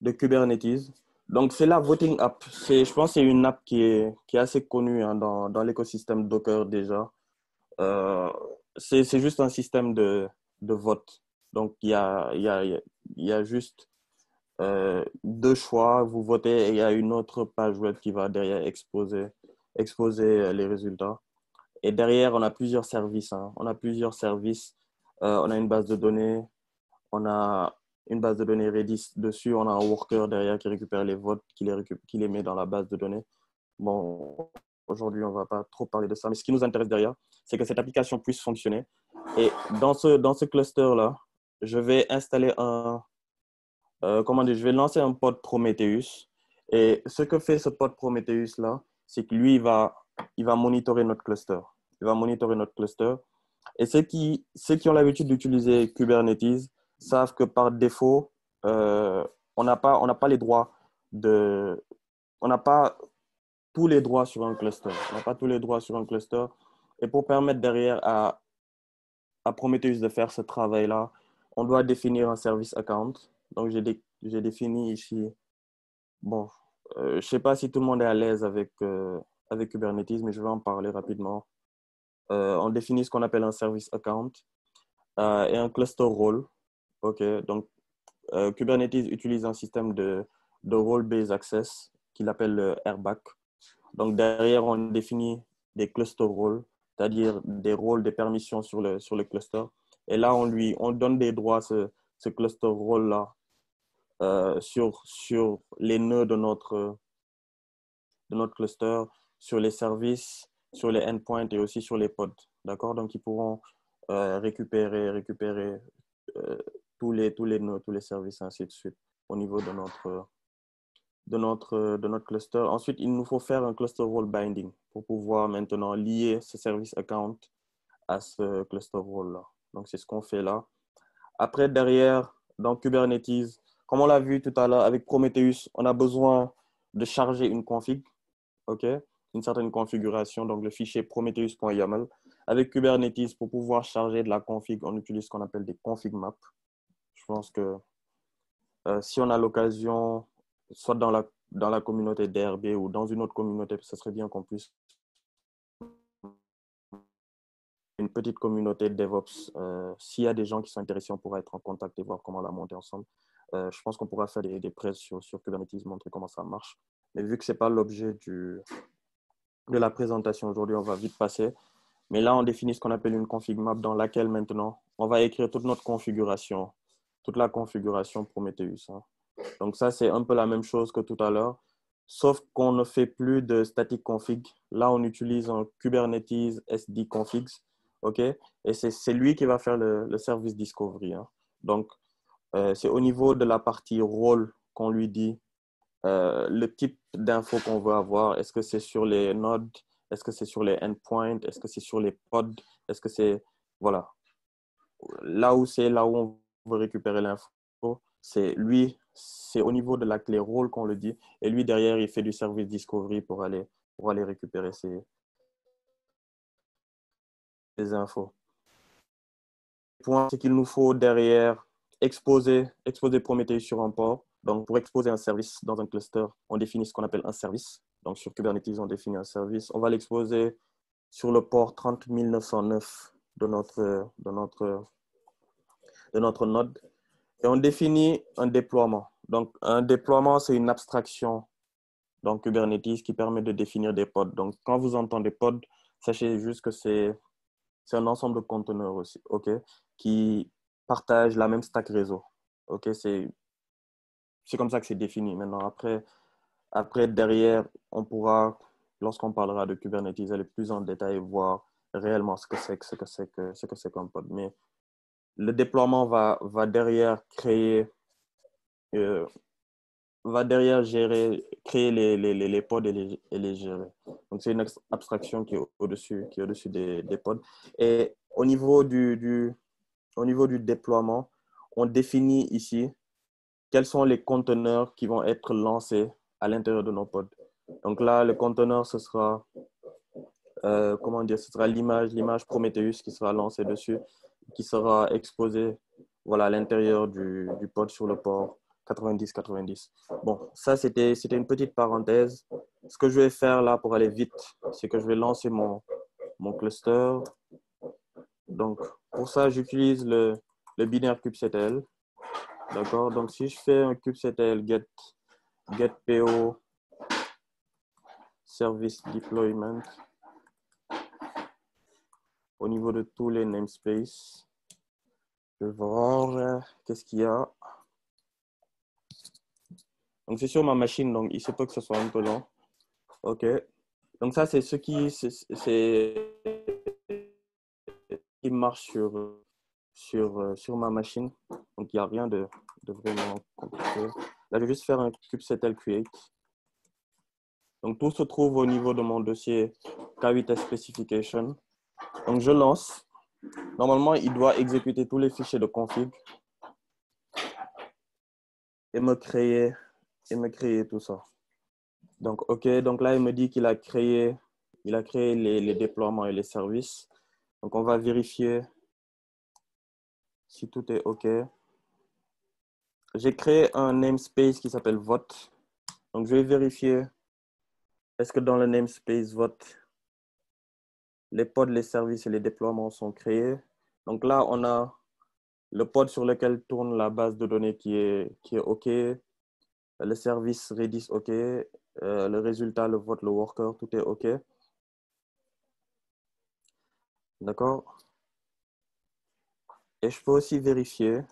de Kubernetes. Donc, c'est la Voting App. Je pense que c'est une app qui est assez connue, hein, dans l'écosystème Docker déjà. C'est juste un système de vote. Donc, il y a juste deux choix. Vous votez et il y a une autre page web qui va derrière exposer les résultats. Et derrière, on a plusieurs services, hein. On a plusieurs services. On a une base de données. On a une base de données Redis dessus. On a un worker derrière qui récupère les votes, qui les met dans la base de données. Bon, aujourd'hui, on ne va pas trop parler de ça. Mais ce qui nous intéresse derrière, c'est que cette application puisse fonctionner. Et dans ce cluster-là, je vais installer je vais lancer un pod Prometheus. Et ce que fait ce pod Prometheus-là, c'est que lui, il va monitorer notre cluster. Il va monitorer notre cluster. Et ceux qui ont l'habitude d'utiliser Kubernetes savent que par défaut, on n'a pas les droits on n'a pas tous les droits sur un cluster. On n'a pas tous les droits sur un cluster. Et pour permettre derrière à Prometheus de faire ce travail-là, on doit définir un service account. Donc, j'ai défini ici. Bon, je ne sais pas si tout le monde est à l'aise avec Kubernetes, mais je vais en parler rapidement. On définit ce qu'on appelle un service account et un cluster role. OK, donc Kubernetes utilise un système de role-based access qu'il appelle le RBAC. Donc, derrière, on définit des cluster roles, c'est-à-dire des rôles, des permissions sur le cluster. Et là, on donne des droits à ce cluster role-là sur les nœuds de notre cluster, sur les services, sur les endpoints et aussi sur les pods. D'accord? Donc, ils pourront récupérer tous les nœuds, tous les services, ainsi de suite, au niveau de notre cluster. Ensuite, il nous faut faire un cluster role binding pour pouvoir maintenant lier ce service account à ce cluster role-là. Donc, c'est ce qu'on fait là. Après, derrière, dans Kubernetes, comme on l'a vu tout à l'heure avec Prometheus, on a besoin de charger une config, OK? Une certaine configuration, donc le fichier prometheus.yaml. Avec Kubernetes, pour pouvoir charger de la config, on utilise ce qu'on appelle des config maps. Je pense que si on a l'occasion, soit dans la communauté DRB ou dans une autre communauté, ce serait bien qu'on puisse une petite communauté de DevOps. S'il y a des gens qui sont intéressés, on pourra être en contact et voir comment la monter ensemble. Je pense qu'on pourra faire des prêts sur Kubernetes, montrer comment ça marche. Mais vu que ce n'est pas l'objet de la présentation aujourd'hui, on va vite passer. Mais là, on définit ce qu'on appelle une config map dans laquelle maintenant, on va écrire toute notre configuration, toute la configuration Prometheus, hein. Donc ça, c'est un peu la même chose que tout à l'heure, sauf qu'on ne fait plus de static config. Là, on utilise un Kubernetes SD configs, OK? Et c'est lui qui va faire le service discovery, hein. Donc, c'est au niveau de la partie rôle qu'on lui dit le type d'infos qu'on veut avoir. Est-ce que c'est sur les nodes? Est-ce que c'est sur les endpoints? Est-ce que c'est sur les pods? Est-ce que c'est... Voilà. Là où on veut récupérer l'info, c'est au niveau de la clé rôle qu'on le dit. Et lui, derrière, il fait du service discovery pour aller récupérer ces infos. Le point, c'est qu'il nous faut derrière exposer Prometheus sur un port. Donc, pour exposer un service dans un cluster, on définit ce qu'on appelle un service. Donc, sur Kubernetes, on définit un service. On va l'exposer sur le port 30909 de notre node. Et on définit un déploiement. Donc, un déploiement, c'est une abstraction dans Kubernetes qui permet de définir des pods. Donc, quand vous entendez pod, sachez juste que c'est un ensemble de conteneurs aussi, OK, qui partagent la même stack réseau. OK, c'est comme ça que c'est défini. Maintenant, après, derrière, on pourra, lorsqu'on parlera de Kubernetes, aller plus en détail et voir réellement ce que c'est qu'un pod. Mais le déploiement va derrière créer, créer les pods et les gérer. Donc, c'est une abstraction qui est au-dessus des pods. Et au niveau du déploiement, on définit ici quels sont les conteneurs qui vont être lancés à l'intérieur de nos pods. Donc là, le conteneur, ce sera, ce sera l'image Prometheus qui sera lancée dessus, qui sera exposée, voilà, à l'intérieur du pod sur le port 90-90. Bon, ça, c'était une petite parenthèse. Ce que je vais faire là pour aller vite, c'est que je vais lancer mon cluster. Donc, pour ça, j'utilise le binaire kubectl. D'accord? Donc, si je fais un kubectl get PO service deployment au niveau de tous les namespaces, je vais voir qu'est-ce qu'il y a. Donc, c'est sur ma machine, donc il se peut que ce soit un peu long. OK. Donc, ça, c'est ce qui marche sur ma machine. Donc, il n'y a rien de vraiment compliqué. Là, je vais juste faire un kubectl create. Donc, tout se trouve au niveau de mon dossier K8s specification. Donc, je lance. Normalement, il doit exécuter tous les fichiers de config et me créer tout ça. Donc, OK. Donc, là, il me dit qu'il a créé les déploiements et les services. Donc, on va vérifier si tout est OK. J'ai créé un namespace qui s'appelle vote. Donc, je vais vérifier est-ce que dans le namespace vote, les pods, les services et les déploiements sont créés. Donc là, on a le pod sur lequel tourne la base de données qui est OK. Le service Redis OK. Le résultat, le vote, le worker, tout est OK. D'accord? Et je peux aussi vérifier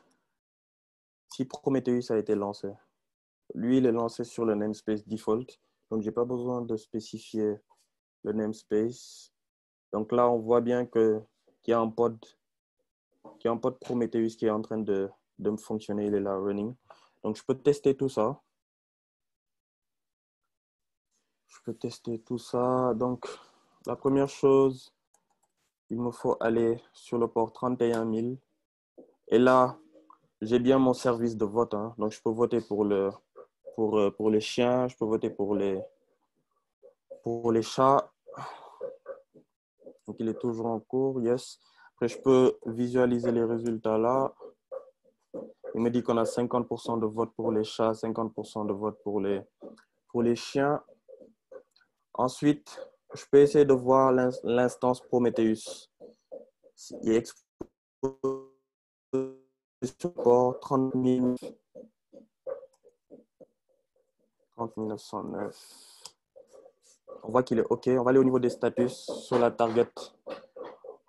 si Prometheus a été lancé. Lui, il est lancé sur le namespace default. Donc, je n'ai pas besoin de spécifier le namespace. Donc là, on voit bien qu'il y a un pod Prometheus qui est en train de me fonctionner. Il est là, running. Donc, je peux tester tout ça. Donc, la première chose, il me faut aller sur le port 31 000. Et là, j'ai bien mon service de vote. Hein. Donc, je peux voter pour les chiens. Je peux voter pour les chats. Donc, il est toujours en cours. Yes. Après, je peux visualiser les résultats là. Il me dit qu'on a 50% de vote pour les chats, 50% de vote pour les chiens. Ensuite, je peux essayer de voir l'instance Prometheus. Il est exposé sur le port 30 909. On voit qu'il est OK. On va aller au niveau des status sur la target.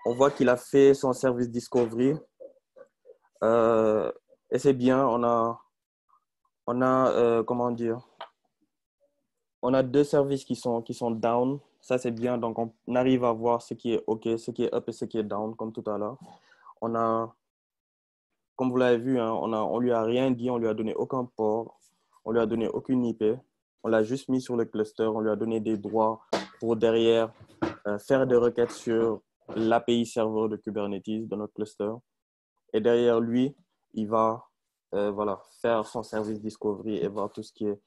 On voit qu'il a fait son service discovery. Et c'est bien. On a comment dire? On a deux services qui sont down. Ça, c'est bien. Donc, on arrive à voir ce qui est OK, ce qui est up et ce qui est down, comme tout à l'heure. On a, comme vous l'avez vu, hein, on lui a rien dit. On lui a donné aucun port. On lui a donné aucune IP. On l'a juste mis sur le cluster. On lui a donné des droits pour derrière faire des requêtes sur l'API serveur de Kubernetes de notre cluster. Et derrière lui, il va faire son service discovery et voir tout ce qui est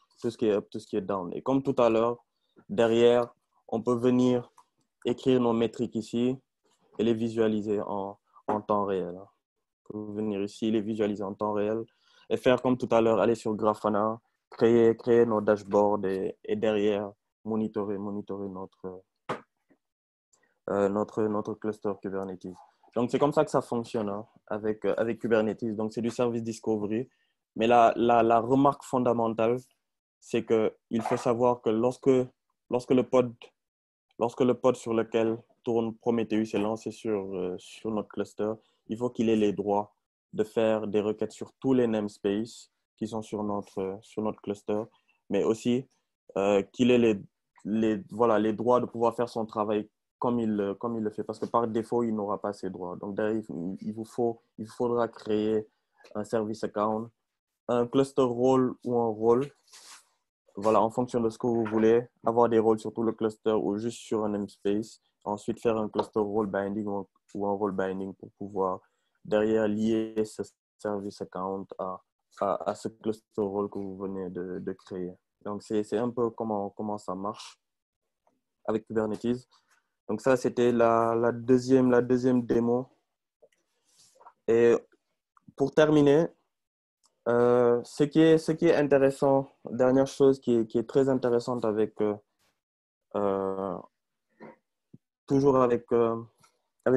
up, tout ce qui est down. Et comme tout à l'heure, derrière, on peut venir écrire nos métriques ici et les visualiser en temps réel. On peut venir ici, les visualiser en temps réel et faire comme tout à l'heure, aller sur Grafana, créer nos dashboards et derrière, monitorer notre cluster Kubernetes. Donc, c'est comme ça que ça fonctionne hein, avec Kubernetes. Donc, c'est du service discovery. Mais la remarque fondamentale, c'est qu'il faut savoir que lorsque le pod sur lequel tourne Prometheus est lancé sur notre cluster, il faut qu'il ait les droits de faire des requêtes sur tous les namespaces qui sont sur notre cluster, mais aussi qu'il ait les droits de pouvoir faire son travail comme il le fait, parce que par défaut, il n'aura pas ces droits. Donc, derrière, il faudra créer un service account, un cluster role ou un rôle, voilà, en fonction de ce que vous voulez, avoir des rôles sur tout le cluster ou juste sur un namespace. Ensuite, faire un cluster role binding ou un role binding pour pouvoir derrière lier ce service account à ce cluster role que vous venez de créer. Donc, c'est un peu comment ça marche avec Kubernetes. Donc, ça, c'était la deuxième démo. Et pour terminer, ce qui est intéressant, dernière chose qui est très intéressante toujours avec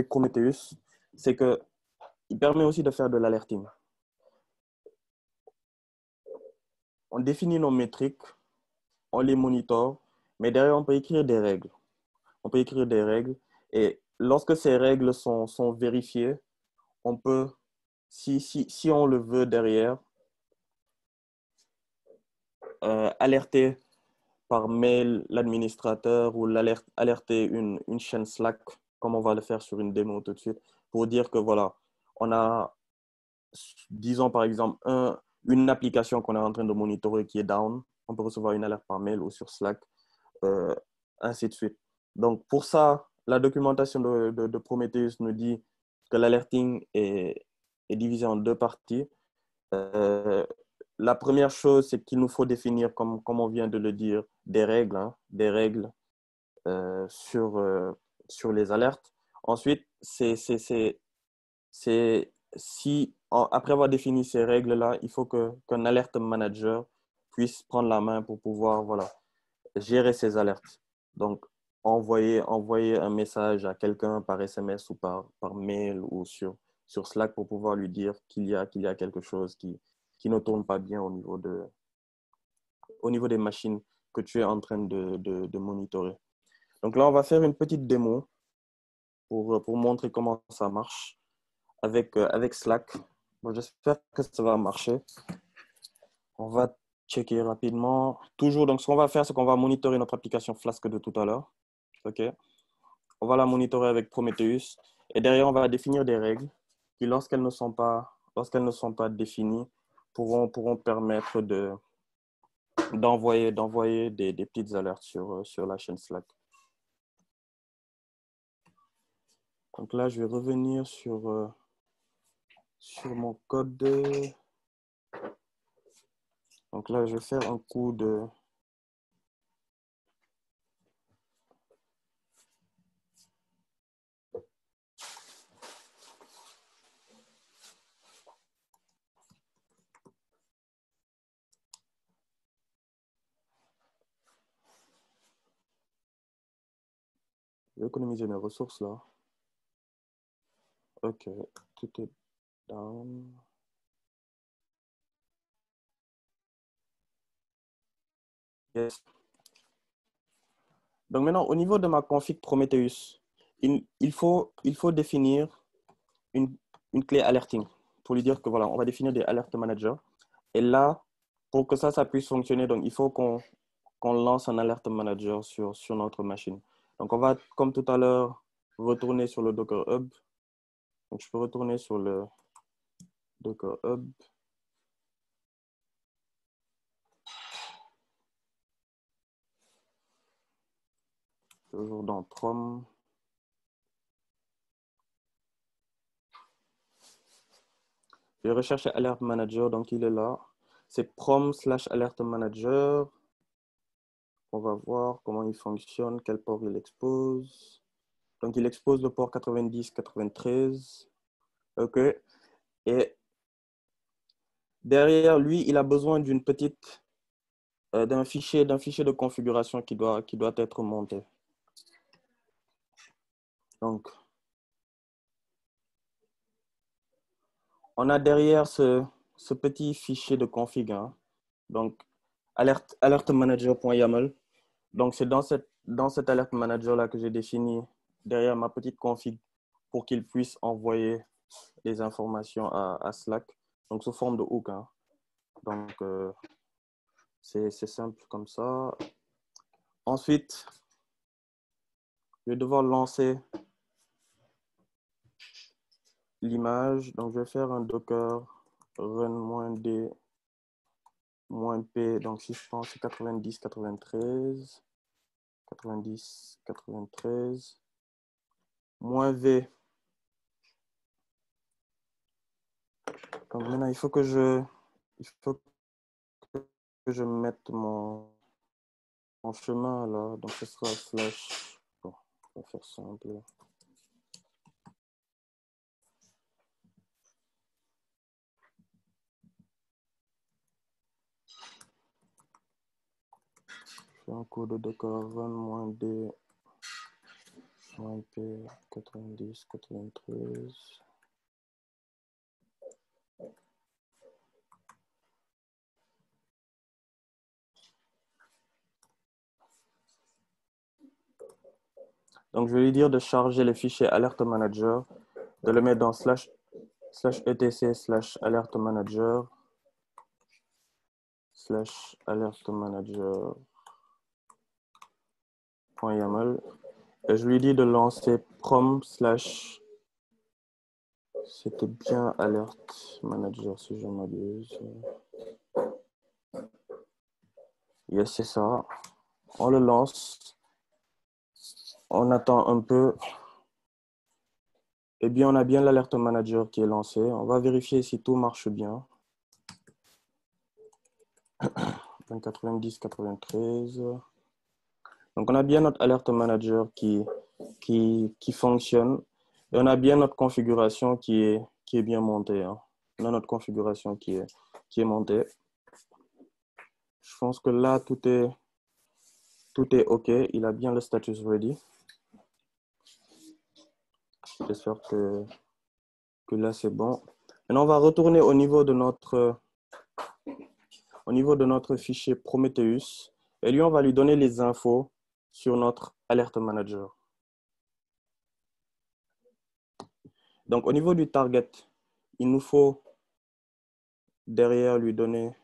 Prometheus, c'est qu'il permet aussi de faire de l'alerting. On définit nos métriques, on les monitore, mais derrière, on peut écrire des règles. On peut écrire des règles et lorsque ces règles sont vérifiées, on peut, si on le veut derrière, alerter par mail l'administrateur ou alerter une chaîne Slack, comme on va le faire sur une démo tout de suite, pour dire que voilà, on a, disons par exemple, une application qu'on est en train de monitorer qui est down, on peut recevoir une alerte par mail ou sur Slack, ainsi de suite. Donc pour ça, la documentation de Prometheus nous dit que l'alerting est divisé en deux parties. La première chose, c'est qu'il nous faut définir, comme on vient de le dire, des règles sur les alertes. Ensuite, après avoir défini ces règles-là, il faut qu'un alert manager puisse prendre la main pour pouvoir gérer ces alertes. Donc, envoyer un message à quelqu'un par SMS ou par mail ou sur Slack pour pouvoir lui dire qu'il y a quelque chose qui ne tourne pas bien au niveau des machines que tu es en train de monitorer. Donc là, on va faire une petite démo pour montrer comment ça marche avec Slack. Bon, j'espère que ça va marcher. On va checker rapidement. Toujours, donc ce qu'on va faire, c'est qu'on va monitorer notre application Flask de tout à l'heure. OK. On va la monitorer avec Prometheus. Et derrière, on va définir des règles qui, lorsqu'elles ne sont pas définies, pourront permettre d'envoyer des petites alertes sur la chaîne Slack. Donc là, je vais revenir sur mon code. Donc là, je vais faire un coup de... Je vais économiser mes ressources là. OK, tout est down. Yes. Donc maintenant, au niveau de ma config Prometheus, il faut définir une clé alerting pour lui dire que voilà, on va définir des alert managers. Et là, pour que ça puisse fonctionner, donc il faut qu'on lance un alert manager sur notre machine. Donc on va, comme tout à l'heure, retourner sur le Docker Hub. Donc je peux retourner sur le Docker Hub. Toujours dans Prom. Je vais rechercher Alert Manager, donc il est là. C'est prom/alert manager. On va voir comment il fonctionne, quel port il expose. Donc il expose le port 90-93. OK. Et derrière lui, il a besoin d'une petite, d'un fichier de configuration qui doit être monté. Donc, on a derrière ce petit fichier de config. Hein. Donc, alertemanager.yaml. Donc, c'est dans cet alert manager-là que j'ai défini derrière ma petite config pour qu'il puisse envoyer les informations à Slack. Donc, sous forme de hook. Hein. Donc, c'est simple comme ça. Ensuite, je vais devoir lancer l'image. Donc, je vais faire un docker run-d -p. Donc, si je prends, c'est 90, 93. 90, 93. -v. Donc, maintenant, il faut que je mette mon chemin là. Donc, ce sera slash. Bon, on va faire simple. Un code de docker run -d -p 90 93. Donc je vais lui dire de charger le fichier alert manager, de le mettre dans /etc/alert manager /alertmanager.yaml. Et je lui dis de lancer prom/, c'était bien alert manager si je ne m'abuse. Yes, c'est ça. On le lance. On attend un peu. Eh bien, on a bien l'alert manager qui est lancé. On va vérifier si tout marche bien. 90, 93. Donc, on a bien notre alert manager qui fonctionne. Et on a bien notre configuration qui est bien montée. Hein. On a notre configuration qui est montée. Je pense que là, tout est OK. Il a bien le status ready. J'espère que là, c'est bon. Maintenant, on va retourner au niveau de notre fichier Prometheus. Et lui, on va lui donner les infos sur notre alert manager. Donc, au niveau du target, il nous faut derrière lui donner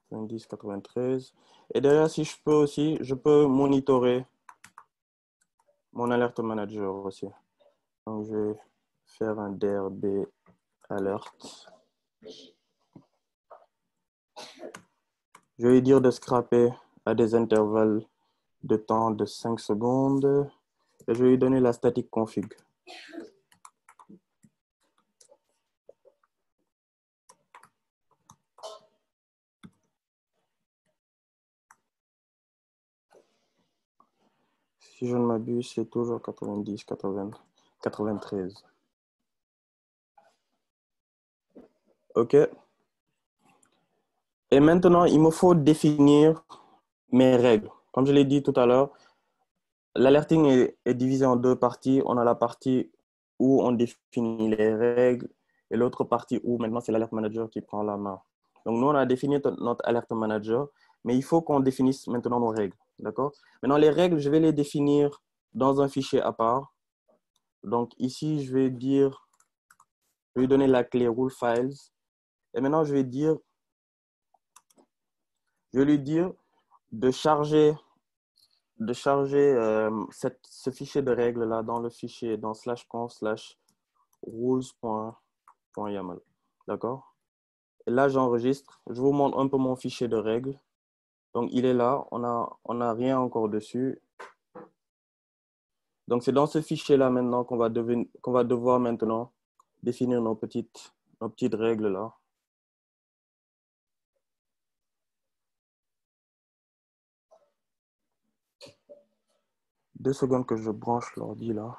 -90, 93. Et derrière, si je peux aussi, je peux monitorer mon alert manager aussi. Donc, je vais faire un drb alert. Je vais lui dire de scraper à des intervalles de temps de 5 secondes. Et je vais lui donner la static config. Si je ne m'abuse, c'est toujours 90, 80, 93. OK. Et maintenant, il me faut définir mes règles. Comme je l'ai dit tout à l'heure, l'alerting est divisé en deux parties. On a la partie où on définit les règles et l'autre partie où maintenant c'est l'alert manager qui prend la main. Donc nous, on a défini notre alert manager, mais il faut qu'on définisse maintenant nos règles. D'accord? Maintenant, les règles, je vais les définir dans un fichier à part. Donc ici, je vais lui donner la clé rule files. Et maintenant, je vais lui dire de charger ce fichier de règles là dans le fichier dans /conf/rules.yaml. D'accord? Et là, j'enregistre. Je vous montre un peu mon fichier de règles. Donc, il est là. On a rien encore dessus. Donc, c'est dans ce fichier-là maintenant qu'on va devoir maintenant définir nos petites règles là. Deux secondes que je branche l'ordi là.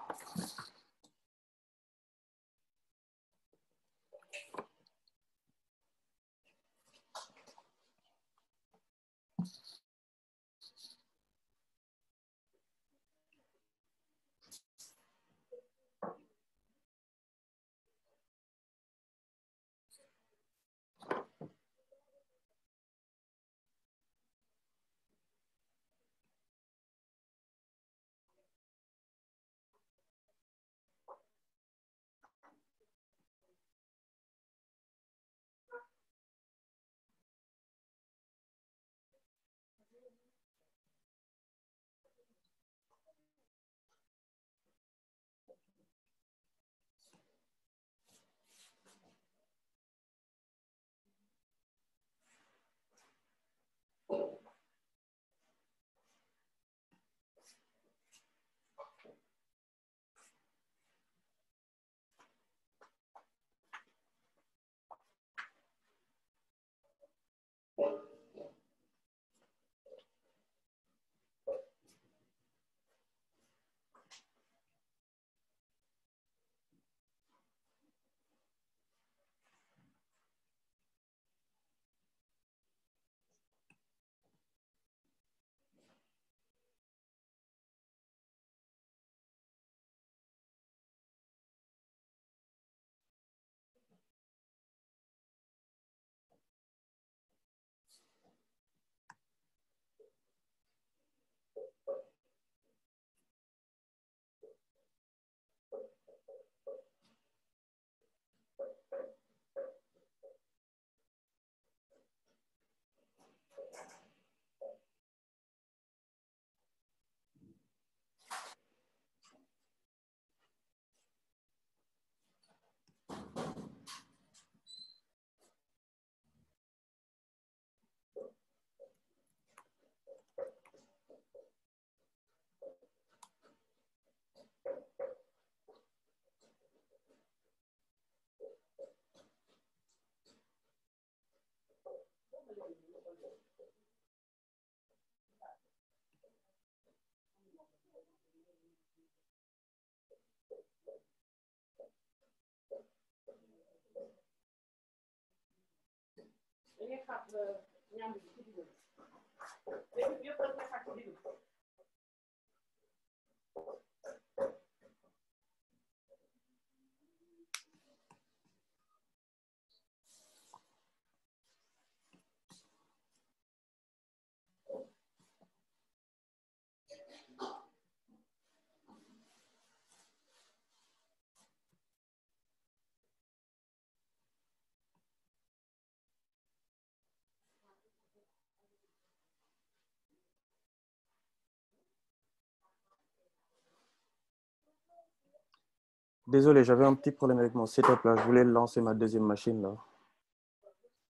Désolé, j'avais un petit problème avec mon setup là. Je voulais lancer ma deuxième machine là.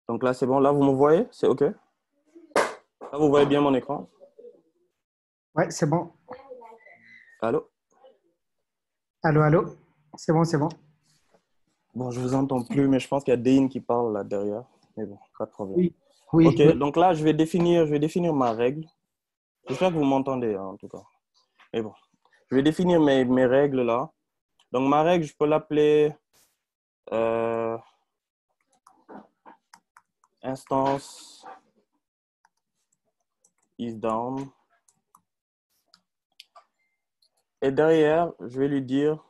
Donc là, c'est bon. Là, vous me voyez? C'est OK? Là, vous voyez bien mon écran? Ouais, c'est bon. Allô? Allô, allô? C'est bon, c'est bon. Bon, je vous entends plus, mais je pense qu'il y a Dean qui parle là derrière. Mais bon, pas de problème. Oui, oui, OK, oui. donc là, je vais définir ma règle. J'espère que vous m'entendez hein, en tout cas. Mais bon, je vais définir mes règles là. Donc, ma règle, je peux l'appeler instance is down. Et derrière, je vais lui dire,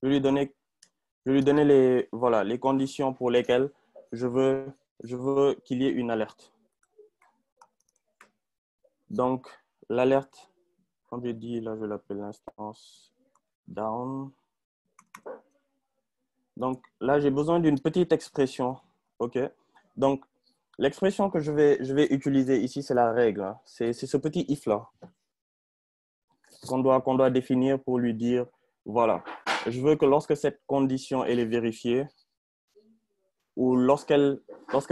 je vais lui donner les conditions pour lesquelles je veux qu'il y ait une alerte. Donc, l'alerte, comme je dis, là, je l'appelle instance down. Donc, là, j'ai besoin d'une petite expression. OK? Donc, l'expression que je vais utiliser ici, c'est la règle. Hein. C'est ce petit if-là qu'on doit définir pour lui dire, voilà, je veux que lorsque cette condition elle est vérifiée ou lorsqu'elle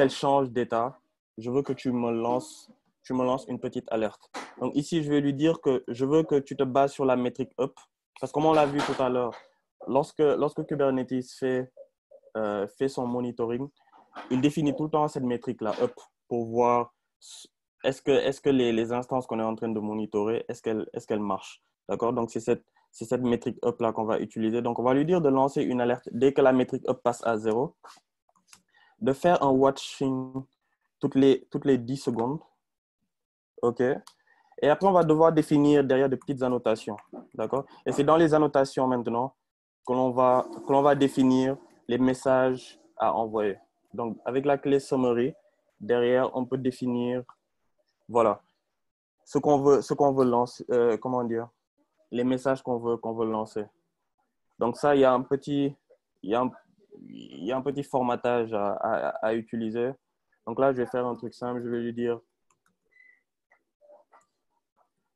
change d'état, je veux que tu me lances une petite alerte. Donc ici, je vais lui dire que je veux que tu te bases sur la métrique up. Parce que comme on l'a vu tout à l'heure, lorsque Kubernetes fait son monitoring, il définit tout le temps cette métrique-là, up, pour voir est-ce que les instances qu'on est en train de monitorer, est-ce qu'elles marchent. D'accord? Donc, c'est cette métrique up-là qu'on va utiliser. Donc, on va lui dire de lancer une alerte dès que la métrique up passe à 0, de faire un watching toutes les 10 secondes. OK? Et après, on va devoir définir derrière des petites annotations. D'accord? Et c'est dans les annotations maintenant que l'on va définir les messages à envoyer. Donc, avec la clé summary, derrière, on peut définir, voilà, ce qu'on veut lancer, comment dire, les messages qu'on veut lancer. Donc ça, il y a un petit formatage à utiliser. Donc là, je vais faire un truc simple. Je vais lui dire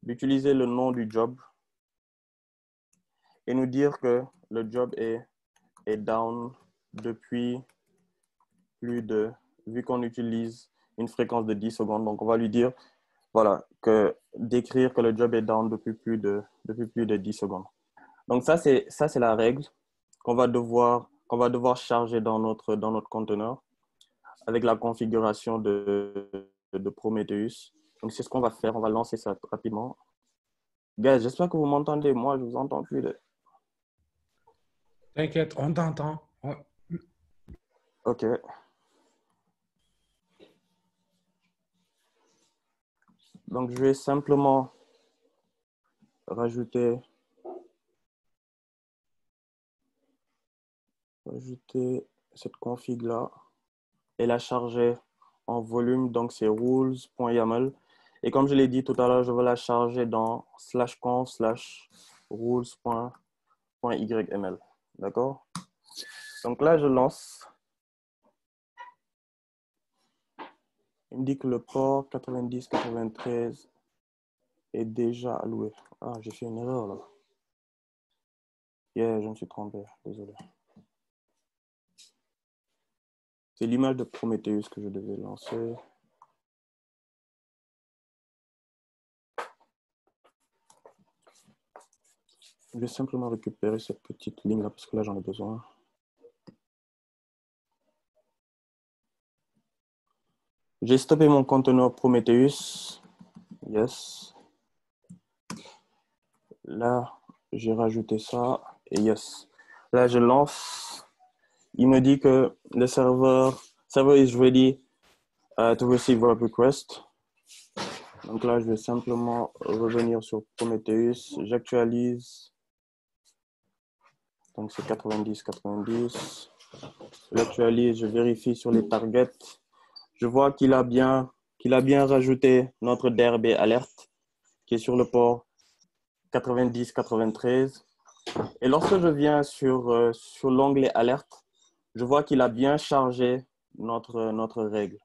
d'utiliser le nom du job et nous dire que le job est down depuis vu qu'on utilise une fréquence de 10 secondes. Donc, on va lui dire, voilà, d'écrire que le job est down depuis plus de 10 secondes. Donc, ça, c'est la règle qu'on va devoir charger dans notre conteneur avec la configuration de Prometheus. Donc, c'est ce qu'on va faire. On va lancer ça rapidement. Guys, j'espère que vous m'entendez. Moi, je vous entends plus. T'inquiète, on t'entend. OK. Donc, je vais simplement rajouter cette config-là et la charger en volume. Donc, c'est rules.yaml. Et comme je l'ai dit tout à l'heure, je vais la charger dans /conf/rules.yml. D'accord? Donc là, je lance. Il me dit que le port 90-93 est déjà alloué. Ah, j'ai fait une erreur là. Yeah, je me suis trompé. Désolé. C'est l'image de Prometheus que je devais lancer. Je vais simplement récupérer cette petite ligne là parce que là, j'en ai besoin. J'ai stoppé mon conteneur Prometheus. Yes. Là, j'ai rajouté ça. Et yes. Là, je lance. Il me dit que le serveur is ready To receive web request. Donc là, je vais simplement revenir sur Prometheus. J'actualise. Donc c'est 90, 90. J'actualise, je vérifie sur les targets. Je vois qu'il a bien rajouté notre DRB alerte qui est sur le port 90, 93. Et lorsque je viens sur l'onglet alerte, je vois qu'il a bien chargé notre règle.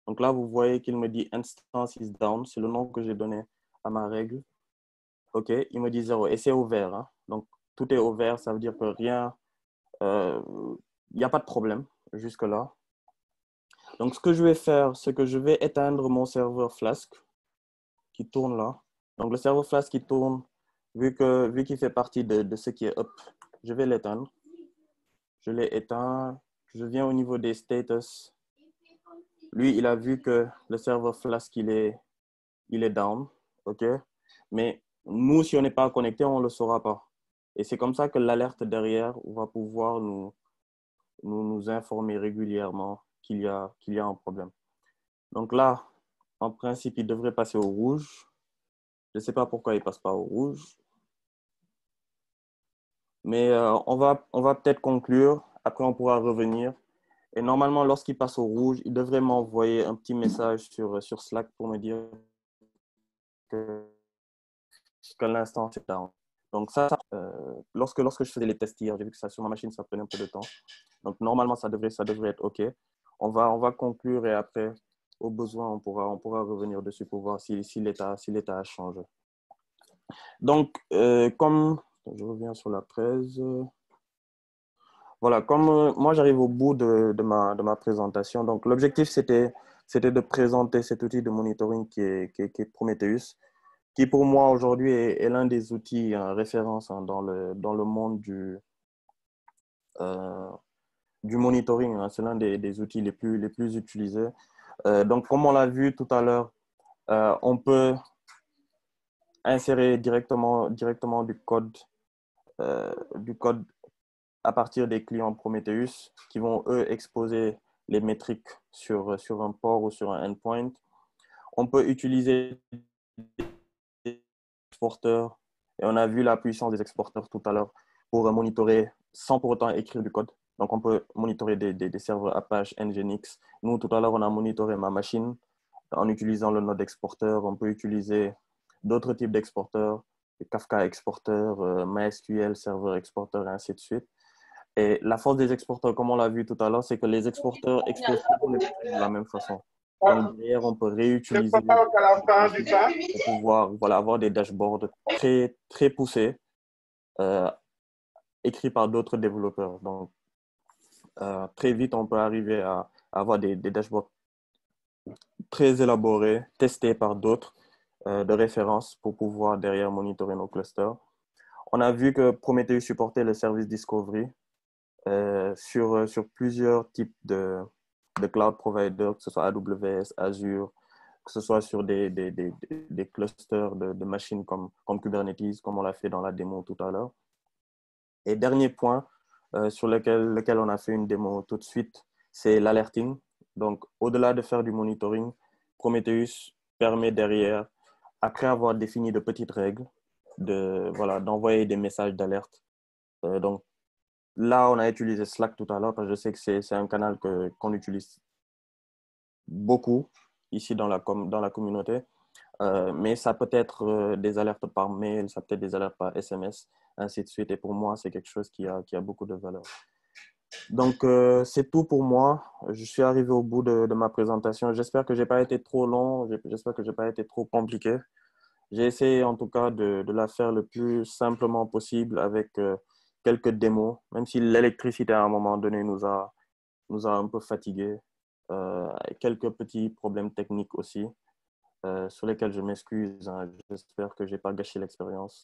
Donc là, vous voyez qu'il me dit instance is down. C'est le nom que j'ai donné à ma règle. OK, il me dit 0 et c'est au vert. Hein. Donc, tout est au vert. Ça veut dire que rien, il n'y a pas de problème jusque-là. Donc, ce que je vais faire, c'est que je vais éteindre mon serveur Flask qui tourne là. Donc, le serveur Flask qui tourne, vu qu'il fait partie de ce qui est up, je vais l'éteindre. Je l'ai éteint. Je viens au niveau des status. Lui, il a vu que le serveur Flask, il est down. OK? Mais nous, si on n'est pas connecté, on ne le saura pas. Et c'est comme ça que l'alerte derrière va pouvoir nous informer régulièrement qu'il y a un problème. Donc là, en principe, il devrait passer au rouge. Je ne sais pas pourquoi il ne passe pas au rouge. Mais on va peut-être conclure. Après, on pourra revenir. Et normalement, lorsqu'il passe au rouge, il devrait m'envoyer un petit message sur Slack pour me dire que l'instant, c'est down. Donc ça, lorsque je faisais les tests hier, j'ai vu que ça sur ma machine, ça prenait un peu de temps. Donc normalement, ça devrait être OK. On va conclure et après, au besoin, on pourra revenir dessus pour voir si l'état a changé. Donc, comme je reviens sur la presse, voilà, comme moi j'arrive au bout de ma présentation. Donc l'objectif c'était de présenter cet outil de monitoring qui est Prometheus, qui pour moi aujourd'hui est l'un des outils en référence dans le monde du monitoring. Hein. C'est l'un des outils les plus utilisés. Donc, comme on l'a vu tout à l'heure, on peut insérer directement du code à partir des clients Prometheus qui vont, eux, exposer les métriques sur un port ou sur un endpoint. On peut utiliser des exporteurs et on a vu la puissance des exporteurs tout à l'heure pour monitorer sans pour autant écrire du code. Donc, on peut monitorer des serveurs Apache, Nginx. Nous, tout à l'heure, on a monitoré ma machine en utilisant le node exporteur. On peut utiliser d'autres types d'exporteurs, Kafka exporteur, MySQL serveur exporteur et ainsi de suite. Et la force des exporteurs, comme on l'a vu tout à l'heure, c'est que les exporteurs exposent les métriques de la même façon. Donc, derrière, on peut réutiliser pour pouvoir avoir des dashboards très, très poussés, écrits par d'autres développeurs. Donc, très vite, on peut arriver à avoir des dashboards très élaborés, testés par d'autres de référence pour pouvoir derrière monitorer nos clusters. On a vu que Prometheus supportait le service Discovery sur plusieurs types de cloud providers, que ce soit AWS, Azure, que ce soit sur des clusters de machines comme Kubernetes, comme on l'a fait dans la démo tout à l'heure. Et dernier point sur lequel on a fait une démo tout de suite, c'est l'alerting. Donc, au-delà de faire du monitoring, Prometheus permet derrière, après avoir défini de petites règles, d'envoyer des messages d'alerte. Donc, là, on a utilisé Slack tout à l'heure parce que je sais que c'est un canal qu'on utilise beaucoup ici dans la communauté. Mais ça peut être des alertes par mail, ça peut être des alertes par SMS, ainsi de suite. Et pour moi, c'est quelque chose qui a beaucoup de valeur. Donc, c'est tout pour moi. Je suis arrivé au bout de ma présentation. J'espère que je n'ai pas été trop long. J'espère que je n'ai pas été trop compliqué. J'ai essayé en tout cas de la faire le plus simplement possible avec quelques démos, même si l'électricité à un moment donné nous a un peu fatigués. Quelques petits problèmes techniques aussi, sur lesquels je m'excuse. Hein. J'espère que je n'ai pas gâché l'expérience.